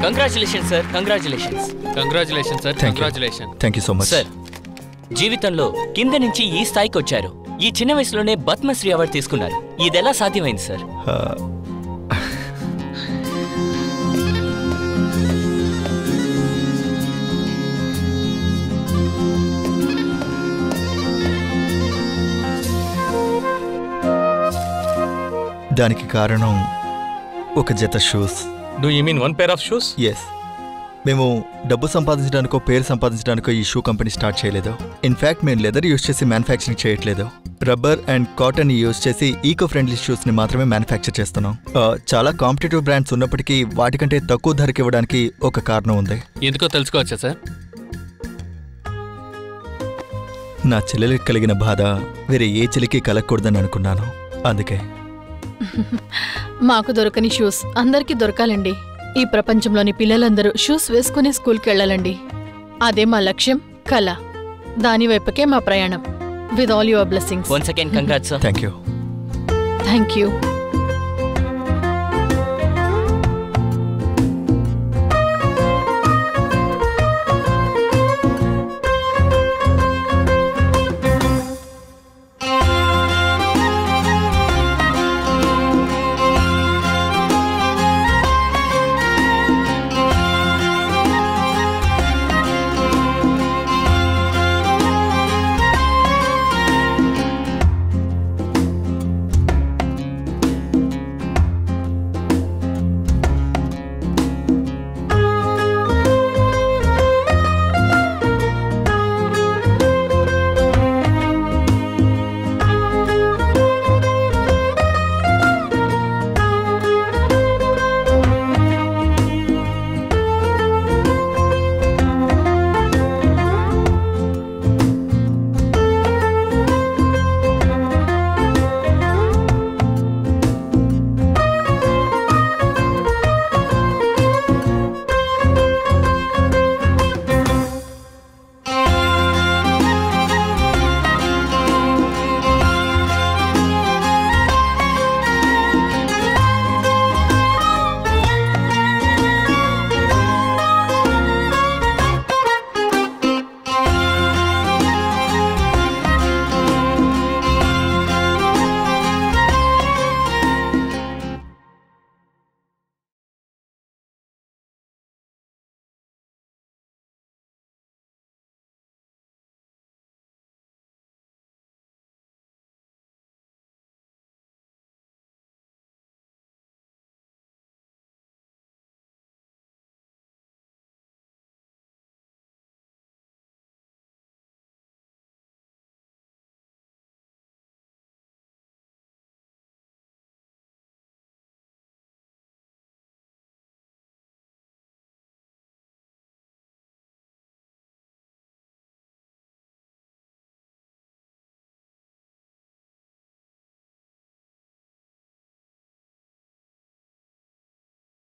Speaker 8: Congratulation sir, congratulations.
Speaker 9: Congratulation sir, congratulation.
Speaker 1: Thank you so much
Speaker 8: sir, జీవితంలో కింద నుంచి ఈ స్థాయికి వచ్చారు. ఈ చిన్న వయసులోనే పద్మశ్రీ అవార్డు తీసుకున్నారు. ఇది ఎలా సాధ్యమైంది సార్?
Speaker 1: దానికి కారణం ఒక జత shoes.
Speaker 6: Do you mean one pair of shoes?
Speaker 1: Yes. మేము డబ్బు సంపాదించడానికో పేరు సంపాదించడానికో ఈ షూ కంపెనీ స్టార్ట్ చేయలేదు. ఇన్ఫ్యాక్ట్ మేము లెదర్ యూస్ చేసి మ్యానుఫ్యాక్చరింగ్ చేయట్లేదు. రబ్బర్ అండ్ కాటన్ యూస్ చేసి ఈకో ఫ్రెండ్లీ షూస్ని మాత్రమే మ్యానుఫ్యాక్చర్ చేస్తున్నాం. చాలా కాంపిటేటివ్ బ్రాండ్స్ ఉన్నప్పటికీ వాటికంటే తక్కువ ధరకు ఇవ్వడానికి ఒక కారణం ఉంది.
Speaker 9: ఎందుకో తెలుసుకోవచ్చా సార్?
Speaker 1: నా చెల్లెలికి కలిగిన బాధ వేరే ఏ చెల్లికి కలగకూడదని అనుకున్నాను. అందుకే
Speaker 2: మాకు దొరకని షూస్ అందరికీ దొరకాలండి. ఈ ప్రపంచంలోని పిల్లలందరూ షూస్ వేసుకుని స్కూల్కి వెళ్ళాలండి. అదే మా లక్ష్యం, కళ. దాని వైపుకే మా ప్రయాణం. With all your blessings.
Speaker 8: Once again congrats.
Speaker 1: Thank you.
Speaker 2: Thank you.